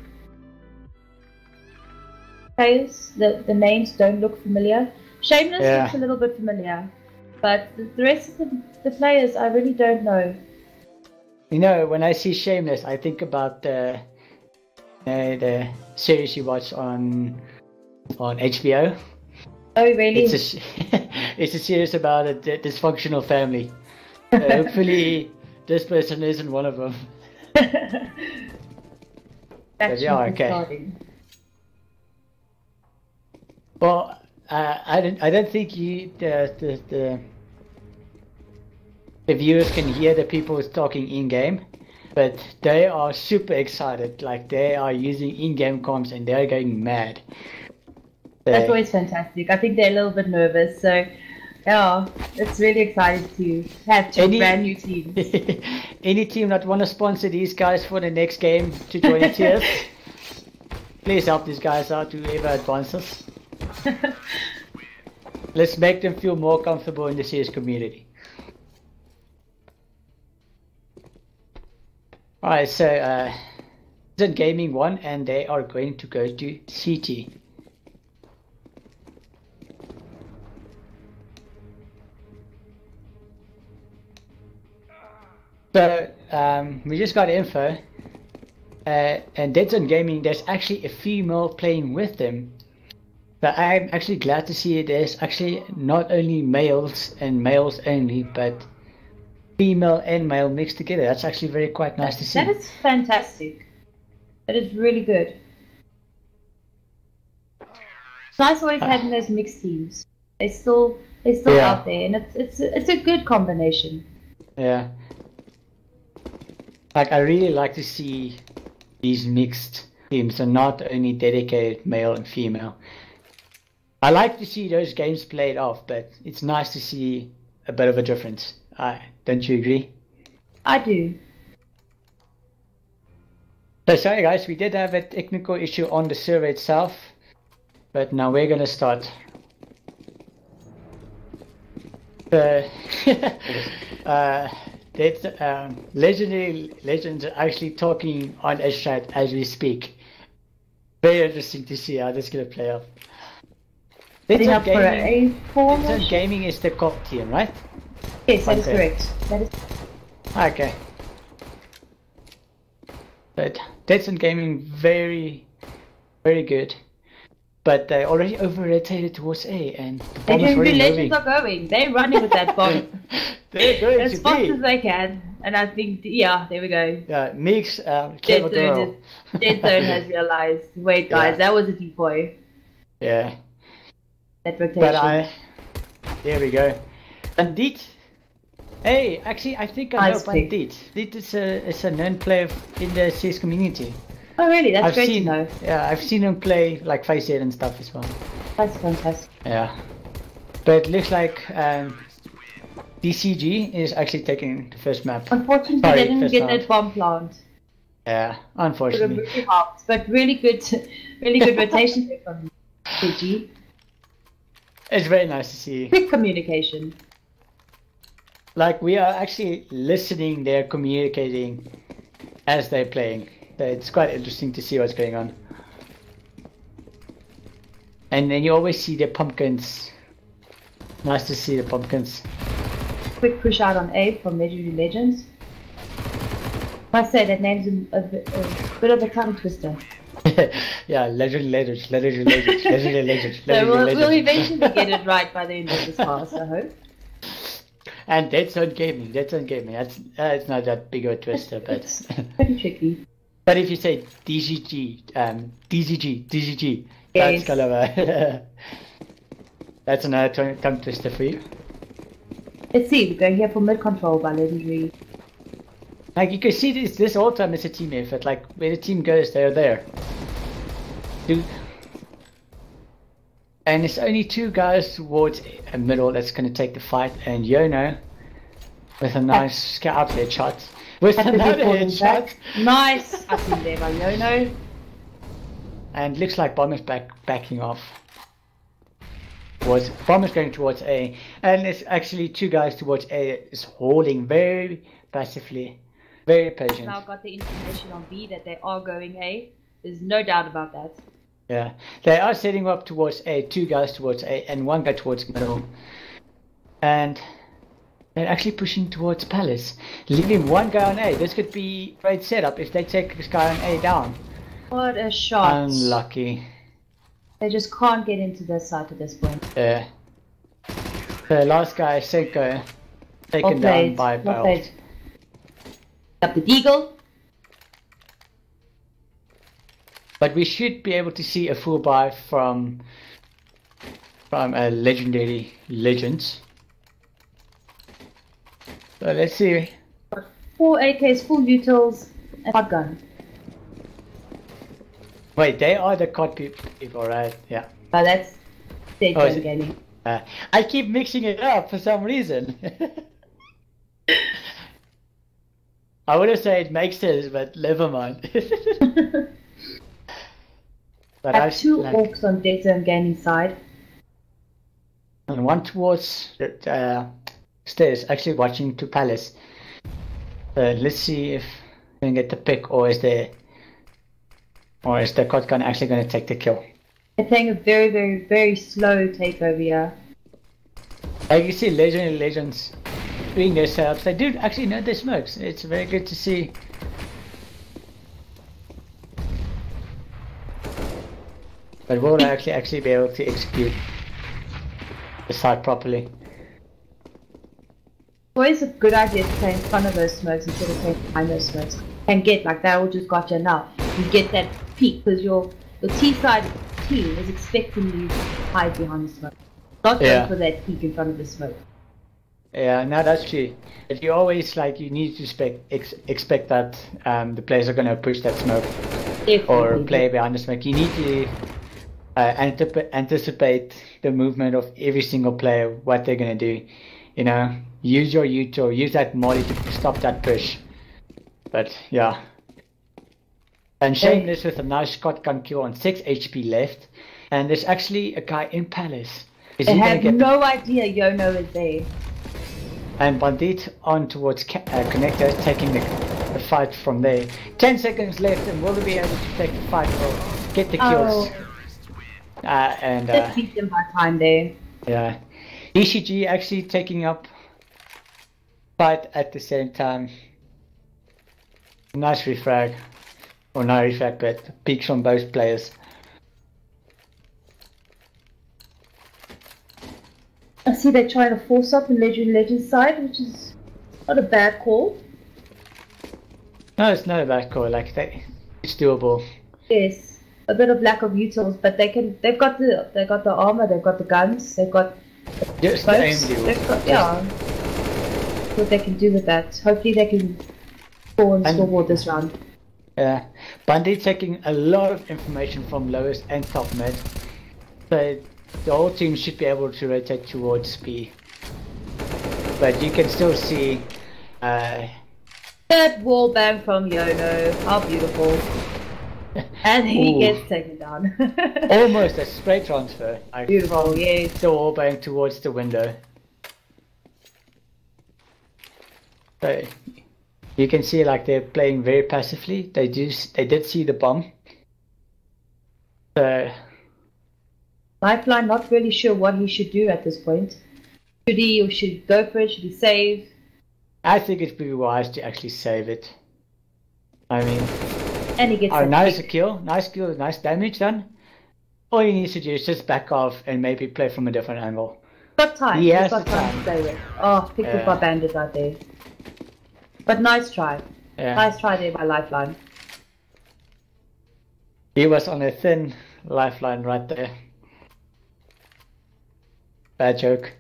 players. The names don't look familiar. Shameless looks a little bit familiar, but the rest of the players I really don't know. You know, when I see Shameless, I think about the series you watch on HBO. Oh really? It's a series about a dysfunctional family. Hopefully this person isn't one of them. But yeah, okay. Starting. Well, I don't think you the viewers can hear the people talking in-game, but they are super excited. Like they are using in-game comms and they're going mad. That's always fantastic. I think they're a little bit nervous, so yeah, it's really exciting to have two brand new teams. Any team that want to sponsor these guys for the next game to join the tiers, please help these guys out, whoever advances. Let's make them feel more comfortable in the CS community. Alright, so Zen Gaming won and they are going to go to CT. So we just got info, and Dead Zone Gaming, there's actually a female playing with them. But I'm actually glad to see there's actually not only males and males only, but female and male mixed together. That's actually very quite nice to see. That is fantastic. That is really good. It's nice always having those mixed teams. They're still out there, and it's a good combination. Yeah. Like I really like to see these mixed teams and not only dedicated male and female. I like to see those games played off, but it's nice to see a bit of a difference. Don't you agree? I do. So sorry guys, we did have a technical issue on the server itself, but now we're gonna start. Legendary Legends are actually talking on a chat as we speak. Very interesting to see how this is gonna play out. Dead Zone Gaming is the COP team, right? Yes, that is correct. That is okay. But Dead Zone Gaming very good. But they already over-rotated towards A and the bomb is already Legends are going. They're running with that bomb. They're going as fast as they can. And I think, yeah, there we go. Yeah, Meeks, clever girl. Dead Zone has realized, wait guys, that was a decoy. Yeah. That rotation. But there we go. Bandit. Hey, actually, I think I know Bandit. Bandit is a known player in the CS community. Oh really? That's great to know. Yeah, I've seen him play like Face and stuff as well. That's fantastic. Yeah. But it looks like DCG is actually taking the first map. Unfortunately, they didn't get that bomb plant. Yeah, unfortunately. Really hard, but really good rotation there from DCG. It's very nice to see. Quick communication. Like we are actually listening, they're communicating as they're playing. It's quite interesting to see what's going on. And then you always see the pumpkins. Nice to see the pumpkins. Quick push out on A from Legendary Legends. Must say that name's a bit of a tongue twister. Yeah, Legendary Legends, Legendary Legends, Legendary Legends. So we'll eventually get it right by the end of this class, I hope. And Dead Zone Gaming, Dead Zone Gaming. It's not that big of a twister, but it's pretty tricky. But if you say DGG, DGG, yes. That's kind of a that's another tongue twister for you. Let's see, we're going here for mid control by Legendary. Like you can see this whole time is a team effort. Like where the team goes, they're there. And it's only two guys towards a middle that's going to take the fight, and Yono with a nice scout headshot. With another headshot. Nice up in there by Yono. And looks like Bomb is backing off. Bomb is going towards A, and it's actually two guys towards A. Is holding very passively, very patient. Now got the information on B that they are going A. There's no doubt about that. Yeah, they are setting up towards A, two guys towards A, and one guy towards middle. And they're actually pushing towards Palace, leaving one guy on A. This could be a great setup if they take this guy on A down. What a shot. Unlucky. They just can't get into this side at this point. Yeah. The last guy, Senko, taken down by Belt. Up the Deagle. But we should be able to see a full buy from a Legendary Legends. So let's see. 4 AKs, full utils, and shotgun. Wait, they are the COD people, right? Yeah. Oh, that's Dead Oh, is Zone it? Gaming. I keep mixing it up for some reason. I would have said it makes sense, but never mind. But I have 2 orcs on Dead Zone Gaming side. And one towards stairs, actually watching to Palace. Let's see if we can get the pick, or is the COD gun actually going to take the kill? They're playing a very, very, very slow takeover here. Like you see Legendary Legends doing their setups, they do actually know their smokes. It's very good to see. But will they actually be able to execute the site properly? Always a good idea to play in front of those smokes instead of playing behind those smokes. And get like that all just got you now. You get that peak because your T side team is expecting you to hide behind the smoke. Not going for that peek in front of the smoke. Yeah, no, that's true. But you always you need to expect that the players are going to push that smoke. Definitely. Or play behind the smoke. You need to anticipate the movement of every single player, what they're going to do. You know, use your util, use that molly to stop that push. But yeah. And Shameless with a nice shotgun kill on 6 HP left. And there's actually a guy in Palace. They have no idea Yono is there. And Bandit on towards Connector, taking the fight from there. 10 seconds left, and will they be able to take the fight or get the kills? Just beat them by time there. Yeah. ECG actually taking up fight at the same time. Nice refrag. Or no refrag, but peaks from both players. I see they're trying to force up the Legends side, which is not a bad call. No, it's not a bad call. It's doable. Yes, a bit of lack of utils, but they've got the armor, they've got the guns, they've got just the aim deal. Yeah. What they can do with that. Hopefully they can score and scoreboard this round. Yeah, Bandit taking a lot of information from lowest and top mid. So the whole team should be able to rotate towards B. But you can still see that wall bang from Yono. How beautiful. And he gets taken down. Almost a straight transfer. Beautiful, yes. The wall bang towards the window. So you can see they're playing very passively. They did see the bomb. So Lifeline not really sure what he should do at this point. Should he go for it? Should he save? I think it'd be wise to actually save it. I mean, and he gets nice kill, nice damage done. All he needs to do is just back off and maybe play from a different angle. Got time. He has got time to play with. Oh, picked up by Bandit out there. But nice try. Yeah. Nice try there by Lifeline. He was on a thin lifeline right there. Bad joke.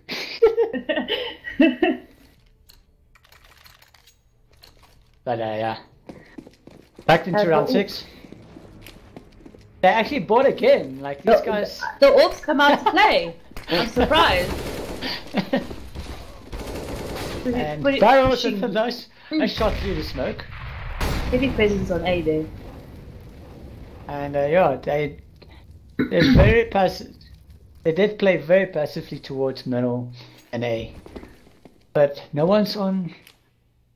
But yeah. Back into round 6. They actually bought again. These guys. The orcs come out to play. I'm surprised. And Barrows with a nice shot through the smoke. Heavy presence on A there. And they're very passive. They did play very passively towards middle and A, but no one's on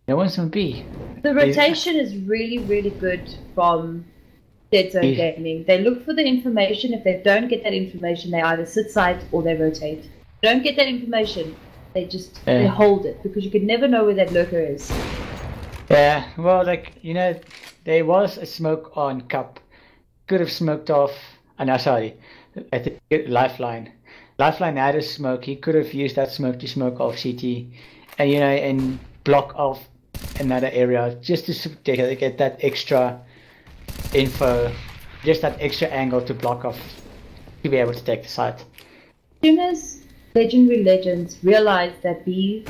B. The rotation is really, really good from Dead Zone Gaming. They look for the information. If they don't get that information, they either sit side or they rotate. If they don't get that information, they just they hold it, because you could never know where that lurker is. Yeah, well, there was a smoke on Cup. Could have smoked off. Sorry. I think Lifeline. Lifeline had a smoke. He could have used that smoke to smoke off CT, and and block off another area just to get that extra info, just that extra angle to block off to be able to take the site. As soon as Legendary Legends realize that B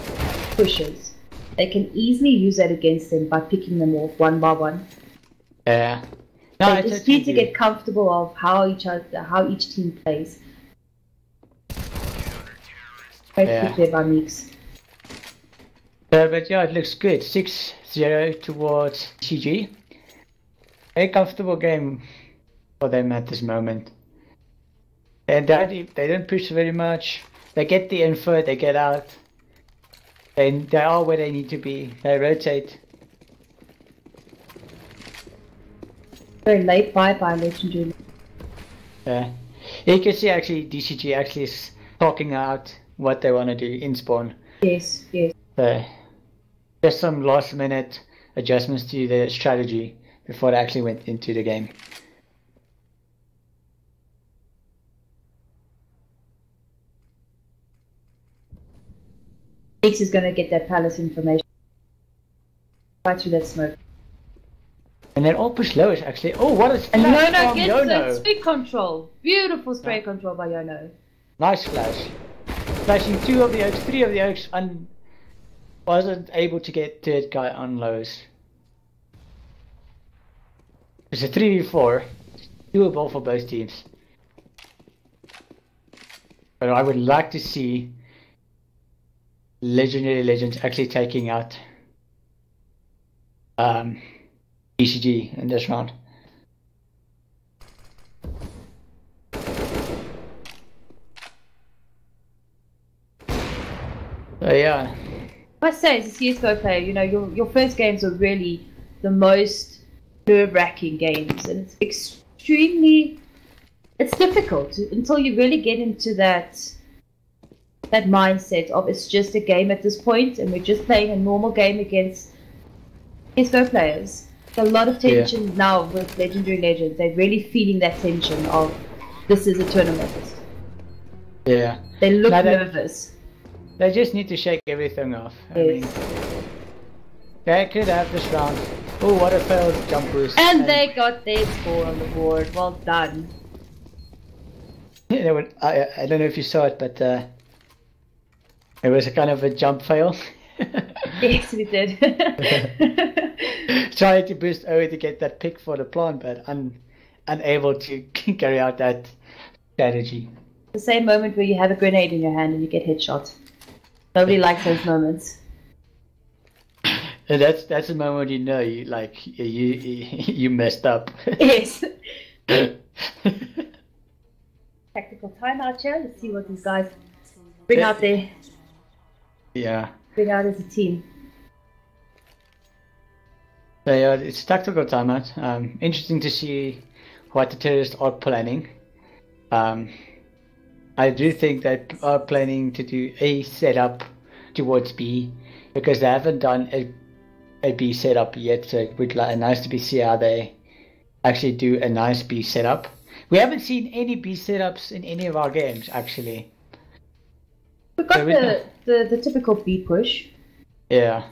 pushes, they can easily use that against them by picking them off one by one. Yeah. No, They just need to get comfortable of how each team plays. Great pick there by Meeks. But yeah, it looks good. 6-0 towards CG. A comfortable game for them at this moment. And they don't push very much. They get the info, they get out. And they are where they need to be. They rotate. Very late by Legendary. Yeah. You can see actually DCG actually is talking out what they want to do in spawn. Yes, yes. Just some last minute adjustments to the strategy before they actually went into the game. X is going to get that palace information right through that smoke. And then all push lowers actually. Oh, what a splash and Yono from gets Yono. the spray control. Beautiful spray control by Yono. Nice flash. Flashing 2 of the oaks, 3 of the oaks, and wasn't able to get third guy on lows. It's a 3v4. Doable for both teams. But I would like to see Legendary Legends actually taking out BCG in this round. So yeah. I must say, as a CSGO player, you know, your first games are really the most nerve-wracking games, and it's extremely, it's difficult until you really get into that mindset of it's just a game at this point, and we're just playing a normal game against CSGO players. There's a lot of tension now with Legendary Legends. They're really feeling that tension of this is a tournament. Yeah. They look nervous. They just need to shake everything off. I mean, they could have this round. Oh, what a failed jump boost. And they got their score on the board. Well done. I don't know if you saw it, but it was a kind of a jump fail. Yes, we did. Trying to boost over to get that pick for the plant, but unable to carry out that strategy. The same moment where you have a grenade in your hand and you get headshot. Nobody likes those moments. And that's a moment you know you messed up. Yes. Tactical timeout here. Let's see what these guys bring out there. Yeah. Bring out as a team. So yeah, it's tactical timeout. Interesting to see what the terrorists are planning. I do think they are planning to do a setup towards B, because they haven't done a B setup yet, so it would be nice to see how they actually do a nice B setup. We haven't seen any B setups in any of our games, actually. We've got the typical B push. Yeah.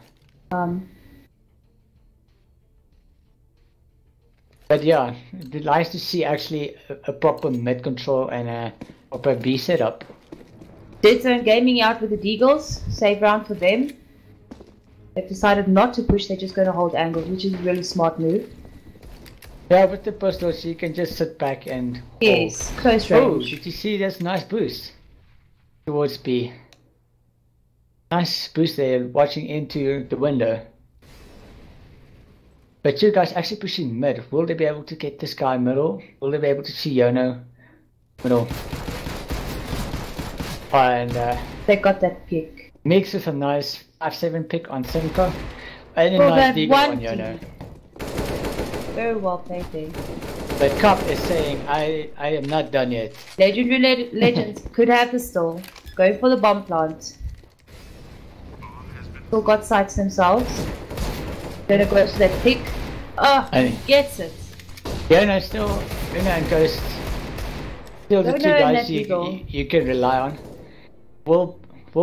But yeah, it's nice to see actually a proper mid control and a proper B setup. Dead Zone Gaming out with the Deagles. Save round for them. They've decided not to push, they're just going to hold angles, which is a really smart move. Yeah, with the pistols you can just sit back and hold. Yes, close range. Oh, did you see this nice boost towards B? Nice boost there, watching into the window. But two guys actually pushing mid. Will they be able to get this guy middle? Will they be able to see Yono middle? And they got that pick. Mix with a nice 5-7 pick on Simco. And a nice deagle on Yono. Very well played there. But Cop is saying, I am not done yet. Legendary Legends could have the stall. Going for the bomb plant. Still got sights themselves. Gonna go to that pick. Oh, gets it. Yono still, Yono and Ghost. Still the two guys you can rely on. Will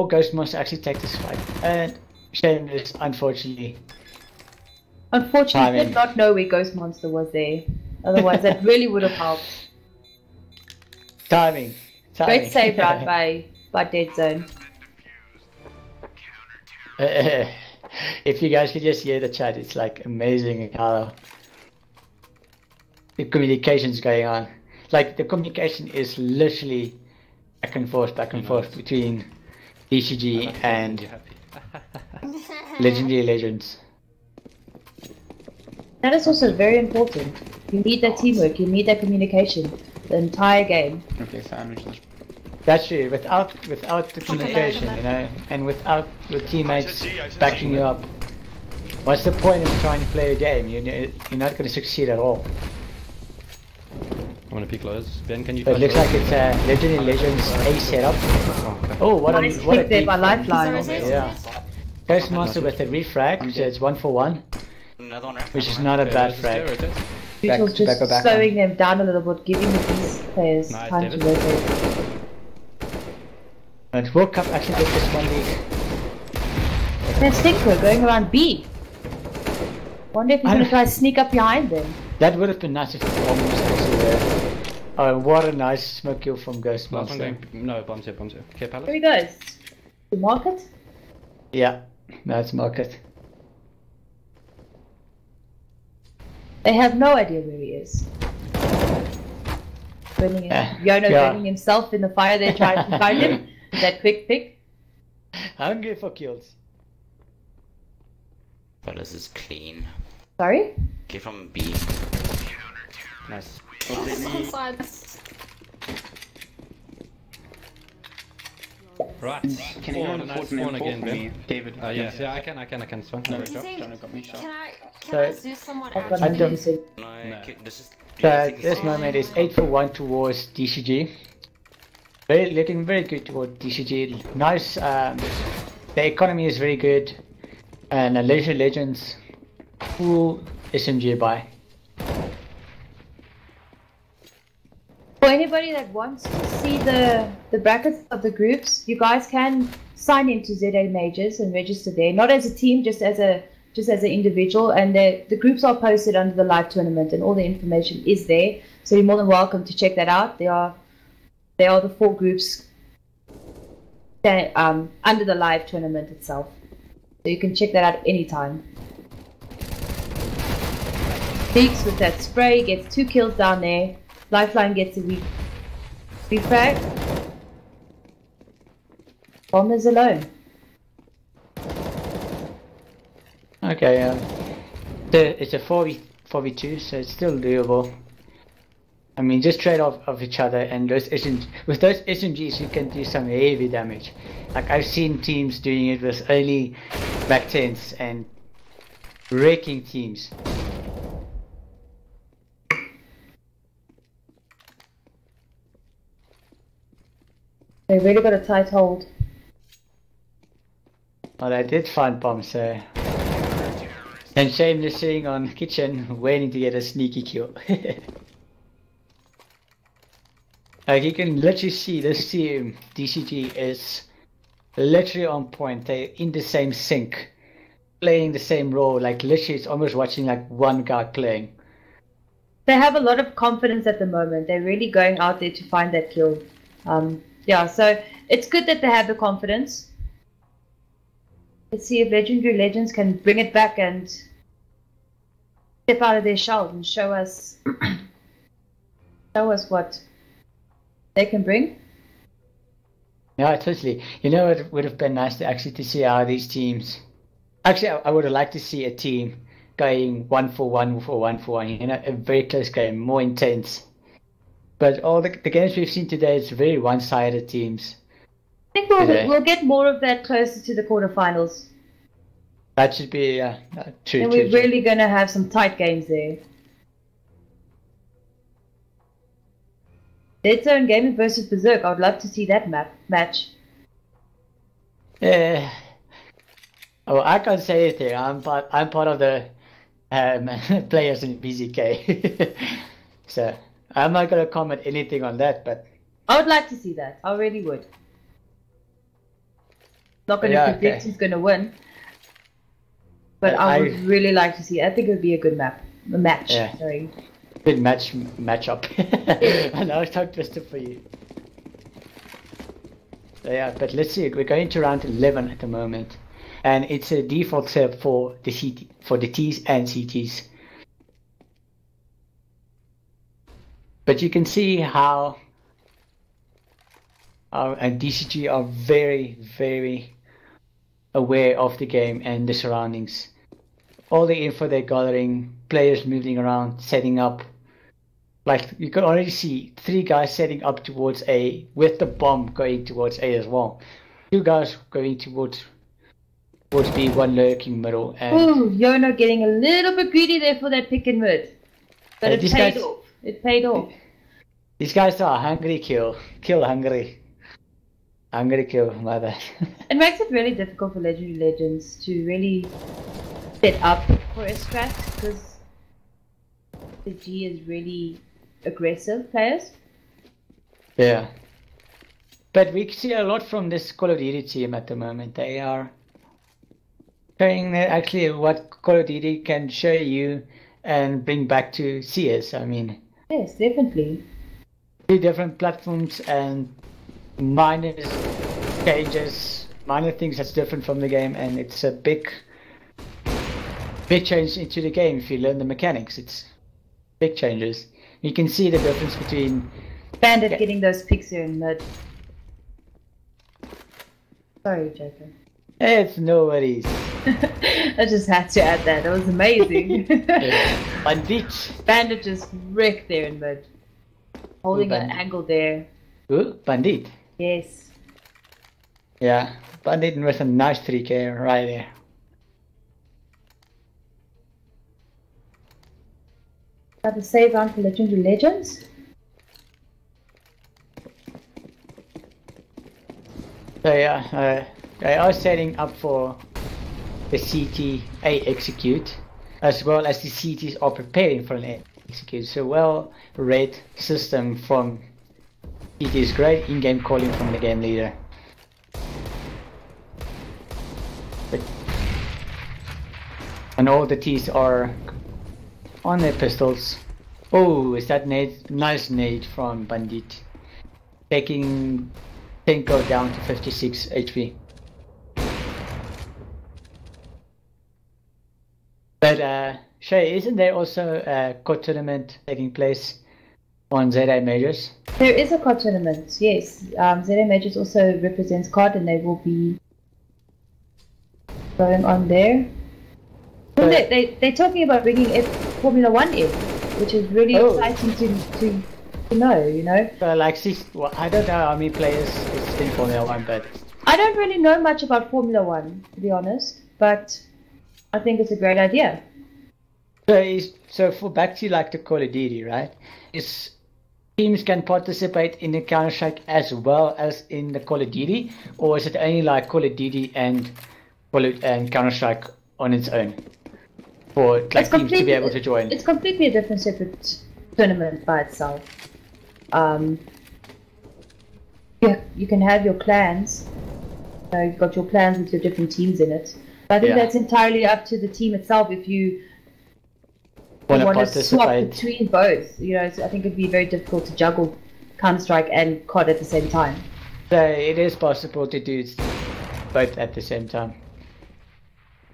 Ghost Monster actually take this fight? And Shane is unfortunately. Unfortunately, did not know where Ghost Monster was there. Otherwise, that really would have helped. Timing. Great save round by Dead Zone. If you guys could just hear the chat, it's like amazing how the communication's going on. Like the communication is literally back and forth between DCG and Legendary Legends. That is also very important. You need that teamwork, you need that communication the entire game. Okay, sandwiches. That's true. Without the communication, you know, and without your teammates backing you up, what's the point of trying to play a game? You're not going to succeed at all. I'm gonna peek close. Ben, can you? But it looks like it's a Legendary Legends A setup. Oh, what nice a pick there peek. by Lifeline. Yeah. Ghostmaster with a refrag, so it's 1 for 1, Another one, right? which is not a bad frag. Neutral just back slowing them down a little bit, giving the beast players Nice, time to David. rotate. And World Cup actually did this 1 week. There's Stinker going around B. Wonder if he's going to try to sneak up behind them. That would have been nice if it was almost actually there. Oh, what a nice smoke kill from Ghostmaster. No, bombs here. Okay, Palace. Here he goes. The market? Yeah, that's market. They have no idea where he is. Burning him. Yono burning himself in the fire there trying to find him. That quick pick. Hungry for kills. Palace is clean. Sorry? Okay, from B. Nice. Right. Can anyone afford an spawn import again, for Ben? me? David. Yeah, I can. Spawn. No, Great job. Jonah got me shot. Can I zoom someone I've out? got I nothing don't- to say. No, No. this is. So at this moment it's 8 for 1 towards DCG. Looking very good toward DCG. Nice, the economy is very good. And Leisure Legends, full SMG buy. For anybody that wants to see the brackets of the groups, you guys can sign into ZAMAJORS and register there. Not as a team, just as an individual. And the groups are posted under the live tournament, and all the information is there. So you're more than welcome to check that out. They are the 4 groups that, under the live tournament itself. So you can check that out anytime. Beaks with that spray, gets 2 kills down there. Lifeline gets a refrag. Bomb is alone. Okay, it's a 4v2, so it's still doable. I mean, just trade off of each other, and with those SMGs you can do some heavy damage. Like I've seen teams doing it with early back 10s and wrecking teams. They really got a tight hold. Well, I did find bombs there. And Shane is sitting on kitchen waiting to get a sneaky kill. Like you can literally see this team, DCG, is literally on point. They're in the same sync, playing the same role. Like literally it's almost watching like one guy playing. They have a lot of confidence at the moment. They're really going out there to find that kill. Yeah, so it's good that they have the confidence. Let's see if Legendary Legends can bring it back and step out of their shell and show us what they can bring. Yeah, totally. You know, it would have been nice to actually see how these teams. Actually, I would have liked to see a team going 1 for 1 for 1 for 1. You know, a very close game, more intense. But all the games we've seen today, it's very one-sided teams. I think we'll get more of that closer to the quarterfinals. That should be true. And we're really going to have some tight games there. Dead Zone Gaming versus Berserk. I would love to see that match. Yeah. Oh, I can't say anything. I'm part of the players in BZK. So I'm not gonna comment anything on that, but I would like to see that. I really would. Not going to predict who's going to win, but I would really like to see. I think it would be a good match. Yeah. Sorry. Good matchup. I know it's tongue twister for you. Yeah, but let's see. We're going to round 11 at the moment, and it's a default setup for the Ts and CTs. But you can see how and DCG are very, very aware of the game and the surroundings. All the info they're gathering, players moving around, setting up. Like, you can already see 3 guys setting up towards A, with the bomb going towards A as well. 2 guys going towards B, 1 lurking middle. And ooh, Yono getting a little bit greedy there for that pick and mid. But it paid off. It paid off. These guys are hungry kill. Kill hungry. Hungry kill, my bad. It makes it really difficult for Legendary Legends to really set up for a strat, because the G is really aggressive players. Yeah. But we see a lot from this Call of Duty team at the moment. They are showing actually what Call of Duty can show you and bring back to CS. I mean, yes, definitely. 2 different platforms and minor changes, minor things that's different from the game, and it's a big change into the game if you learn the mechanics. It's big changes. You can see the difference between Bandit getting those picks here in mid. Sorry, Jacob. It's no worries. I just had to add that. That was amazing. Bandit. Bandit just wrecked there in mid. Holding an angle there. Ooh, Bandit. Yes. Yeah, Bandit with a nice 3k right there. Got the save round for Legendary Legends. So yeah, they are setting up for the CT A execute, as well as the CTs are preparing for an A execute. So well read system from CT is great in-game calling from the game leader. And all the T's are on their pistols. Oh, is that nade? Nice nade from Bandit, taking Tenko down to 56 HP. But Shay, isn't there also a COD tournament taking place on ZAMAJORS? There is a COD tournament, yes. ZAMAJORS also represents COD, and they will be going on there. Well, they're talking about bringing Formula 1 in, which is really exciting to know, you know. Like, I don't know how many players is in Formula 1, but I don't really know much about Formula 1, to be honest, but I think it's a great idea. So for back to like the Call of Duty, right? Is teams can participate in the Counter-Strike as well as in the Call of Duty, or is it only like Call of Duty and Counter-Strike on its own? For like teams to be able to join. It's completely a different separate tournament by itself. Yeah, you can have your clans. You've got your clans with your different teams in it. But I think that's entirely up to the team itself if you want to swap between both. You know, so I think it'd be very difficult to juggle Counter-Strike and COD at the same time. So it is possible to do both at the same time.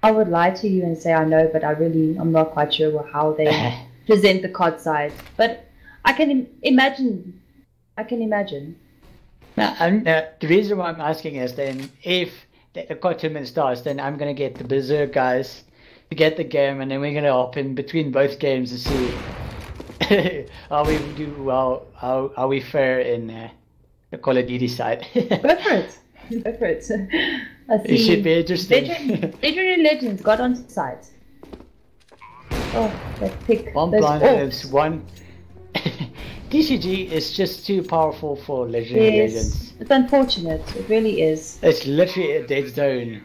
I would lie to you and say I know, but I'm not quite sure how they present the COD side. But I can imagine. Now, the reason why I'm asking is then if the COD tournament starts, then I'm gonna get the Berserk guys to get the game, and then we're gonna hop in between both games and see how we do well, how we fare in the Call of Duty side. Go for it. Go for it. I see. It should be interesting. Legendary Legends got onto site. Oh, that pick. One blind and it's one. DCG is just too powerful for Legendary Legends. It's unfortunate. It really is. It's literally a dead zone,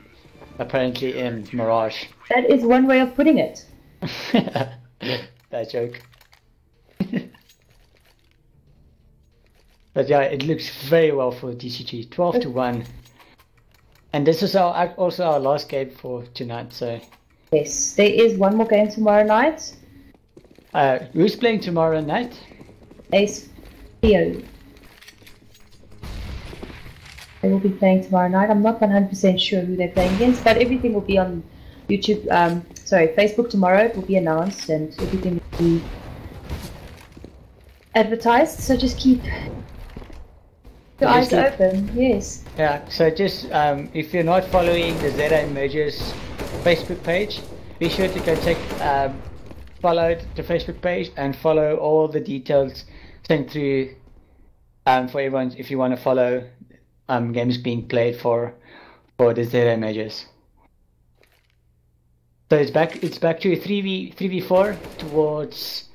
apparently, in Mirage. That is one way of putting it. That joke. But yeah, it looks very well for DCG. 12-1. And this is also our last game for tonight, so... Yes, there is one more game tomorrow night. Who's playing tomorrow night? Ace Theo. They will be playing tomorrow night. I'm not 100% sure who they're playing against, but everything will be on YouTube. Facebook tomorrow. It will be announced and everything will be advertised. So just keep your eyes open. Yes. Yeah. So just if you're not following the ZAMAJORS Facebook page, be sure to go follow the Facebook page and follow all the details sent through for everyone if you want to follow games being played for the ZAMAJORS. So it's back to a 3v4 towards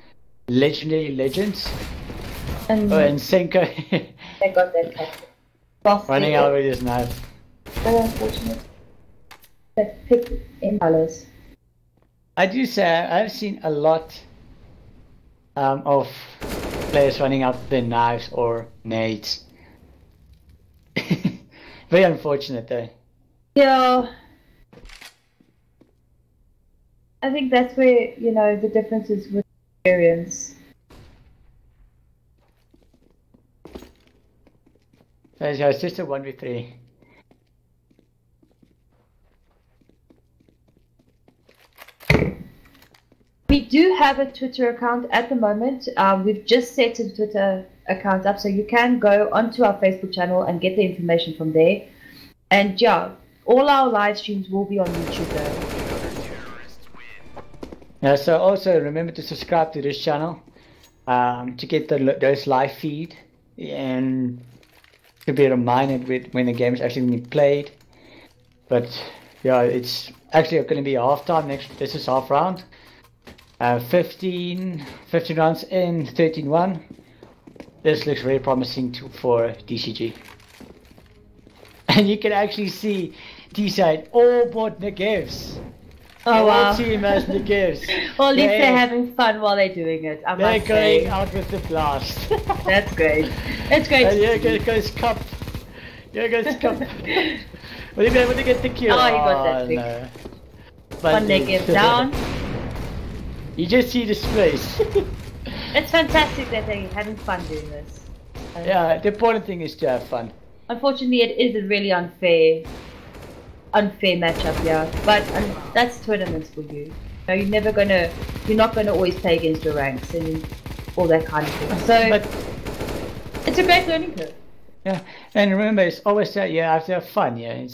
Legendary Legends. And Senko they got that cat. running out with his knife. So unfortunate. They picked in colors. I do say I've seen a lot of players running out with their knives or nades. Very unfortunate though. Yeah. I think that's where, the difference is with experience. So it's just a 1v3. We do have a Twitter account at the moment. We've just set a Twitter account up, so you can go onto our Facebook channel and get the information from there. And yeah, all our live streams will be on YouTube though. Yeah, so also remember to subscribe to this channel to get those live feed and to be reminded when the game is actually being played. But yeah, it's actually going to be halftime this is half round. 15 rounds in, 13-1. This looks very promising for DCG. And you can actually see D-side all bought Negevs. Oh wow. All team has Negevs. Well, at least they're having fun while they're doing it. They're going out with the blast. That's great. It's great. And here goes Cup. Here goes Cup. Will you be able to get the kill? Oh, he got that thing. No. One Negev down. You just see the space. It's fantastic that they're having fun doing this. Yeah, the important thing is to have fun. Unfortunately, it is a really unfair matchup, yeah. But that's tournaments for you. You're not gonna always play against your ranks and all that kind of thing. So it's a great learning curve. Yeah, and remember, it's always that you have to have fun. Yeah,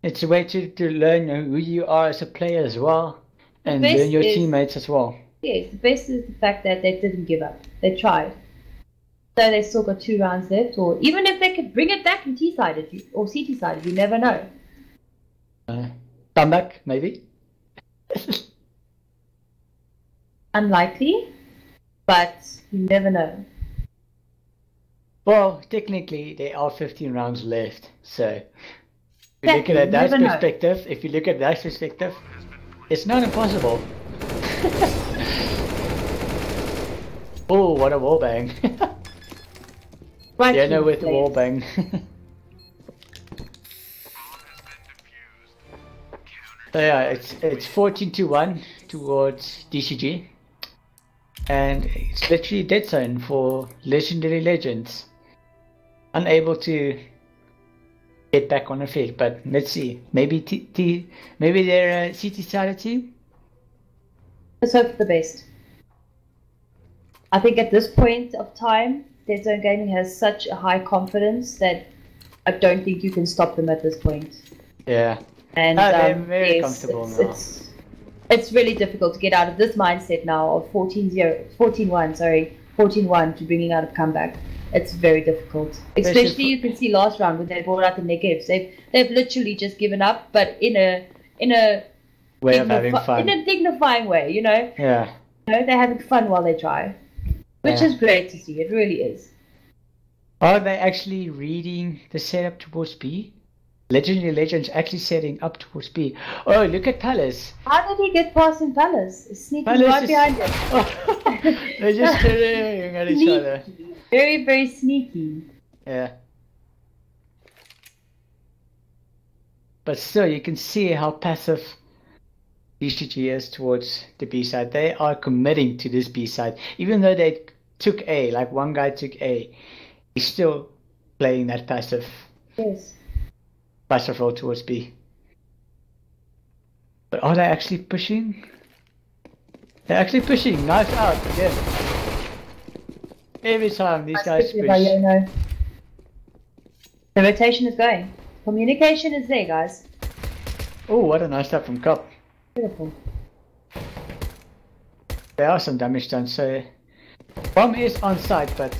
it's a way to learn who you are as a player as well, and learn your teammates as well. Yes, the best is the fact that they didn't give up. They tried. So they still got 2 rounds left, or even if they could bring it back in T-sided or CT-sided, you never know. Come back, maybe. Unlikely, but you never know. Well, technically, there are 15 rounds left, so if you look at that perspective, it's not impossible. Oh, what a wallbang! Right, yeah, no, with the wallbang. So yeah, it's 14-1 towards DCG, and it's literally dead zone for Legendary Legends. Unable to get back on the field, but let's see. Maybe maybe they're a CT-sided team. Let's hope for the best. I think at this point of time, Dead Zone Gaming has such a high confidence that I don't think you can stop them at this point. Yeah. And they're very comfortable now. It's really difficult to get out of this mindset now of 14-1 to bringing out a comeback. It's very difficult. Especially you can see last round when they brought out the Negevs. They've literally just given up, but in a way of having fun. In a dignifying way, Yeah. They're having fun while they try. Which is great to see, it really is. Are they actually reading the setup towards B? Legendary Legends actually setting up towards B. Oh, look at Palace. How did he get past in Palace? Sneaking right behind him. Oh, they're just staring at each other. Very, very sneaky. Yeah. But still, you can see how passive DCG is towards the B side. They are committing to this B side. Even though they took A, like one guy took A, he's still playing that passive. Yes. Cluster roll towards B. But are they actually pushing? They're actually pushing. Knife out again. Every time these guys push. The rotation is going. Communication is there, guys. Oh, what a nice tap from Cup. Beautiful. There are some damage done, so bomb is on site, but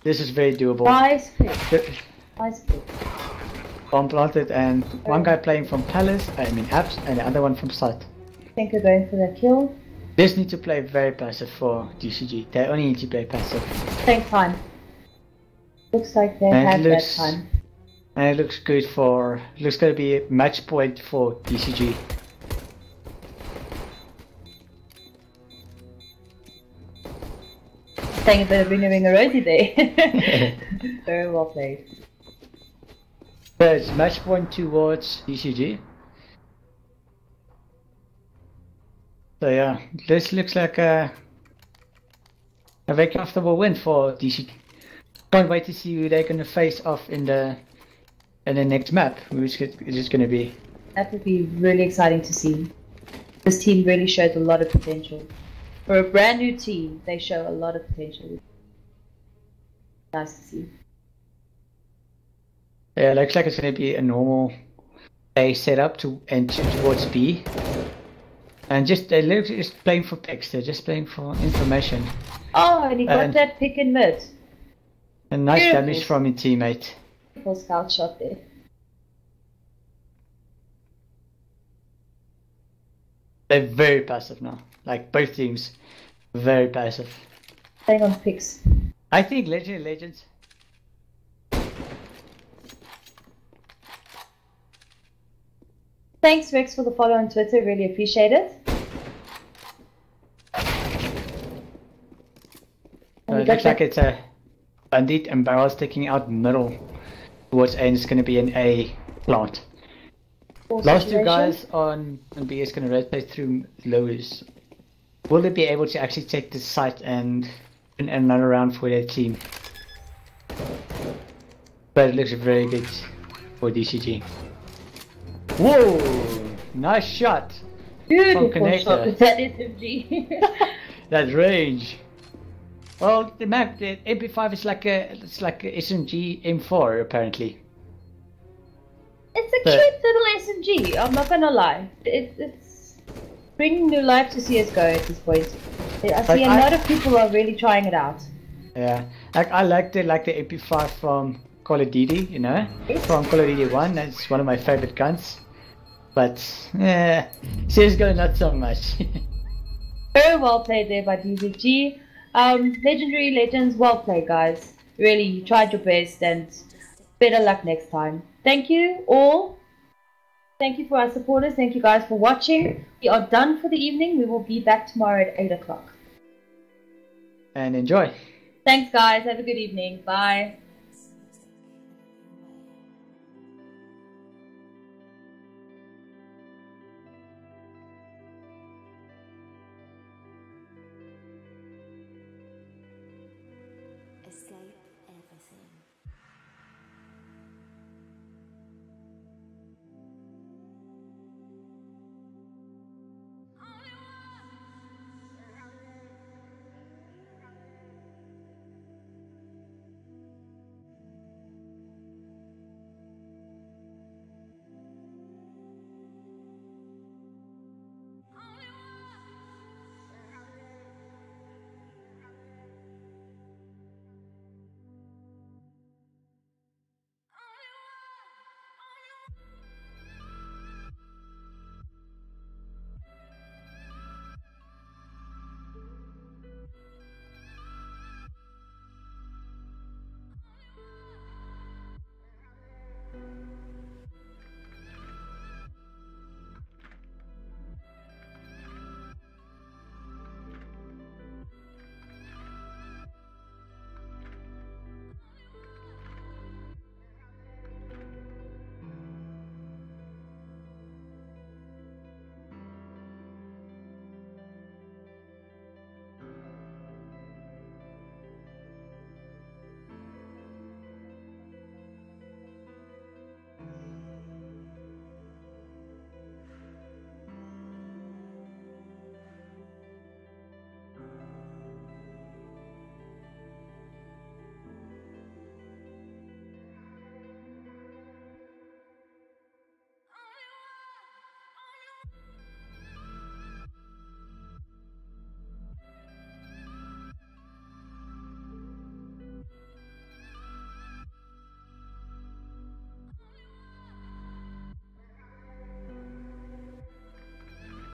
this is very doable. Nice pick. Nice pick. Bomb planted, and one guy playing from Palace, apps, and the other one from site. I think we're going for that kill. This need to play very passive for DCG. They only need to play passive. Take time. Looks like they have that time. And it looks good for. Looks going to be a match point for DCG. Playing a bit of Ring a Rosie there. Very well played. So it's match point towards DCG. So yeah, this looks like a very comfortable win for DCG. Can't wait to see who they're going to face off in the next map, which is going to be. That would be really exciting to see. This team really shows a lot of potential. For a brand new team, they show a lot of potential. Nice to see. Yeah, looks like it's going to be a normal A setup towards B. And they look just playing for picks, they're just playing for information. Oh, and he got that pick in mid. A nice damage from your teammate. Beautiful scout shot there. They're very passive now. Like both teams, very passive. Playing on picks. I think Legends. Thanks Rex for the follow on Twitter, really appreciate it. It looks like it's a Bandit and Barrel sticking out middle towards A, and it's going to be an A plant. Last two guys on B is going to rotate through lowers. Will they be able to actually take this site and win another round for their team? But it looks very good for DCG. Whoa! Nice shot! Beautiful from shot with that SMG. That range. Well, the MP5 is like a SMG M4 apparently. It's a cute little SMG. I'm not gonna lie. It's bringing new life to CS:GO at this point. I see a lot of people are really trying it out. Yeah, I like the MP5 from Call of Duty, you know, from Call of Duty 1. That's one of my favorite guns. But yeah, CS:GO not so much. Very well played there by DZG. Legendary Legends, well played guys. Really, you tried your best and better luck next time. Thank you all. Thank you for our supporters. Thank you guys for watching. We are done for the evening. We will be back tomorrow at 8 o'clock. And enjoy. Thanks guys. Have a good evening. Bye.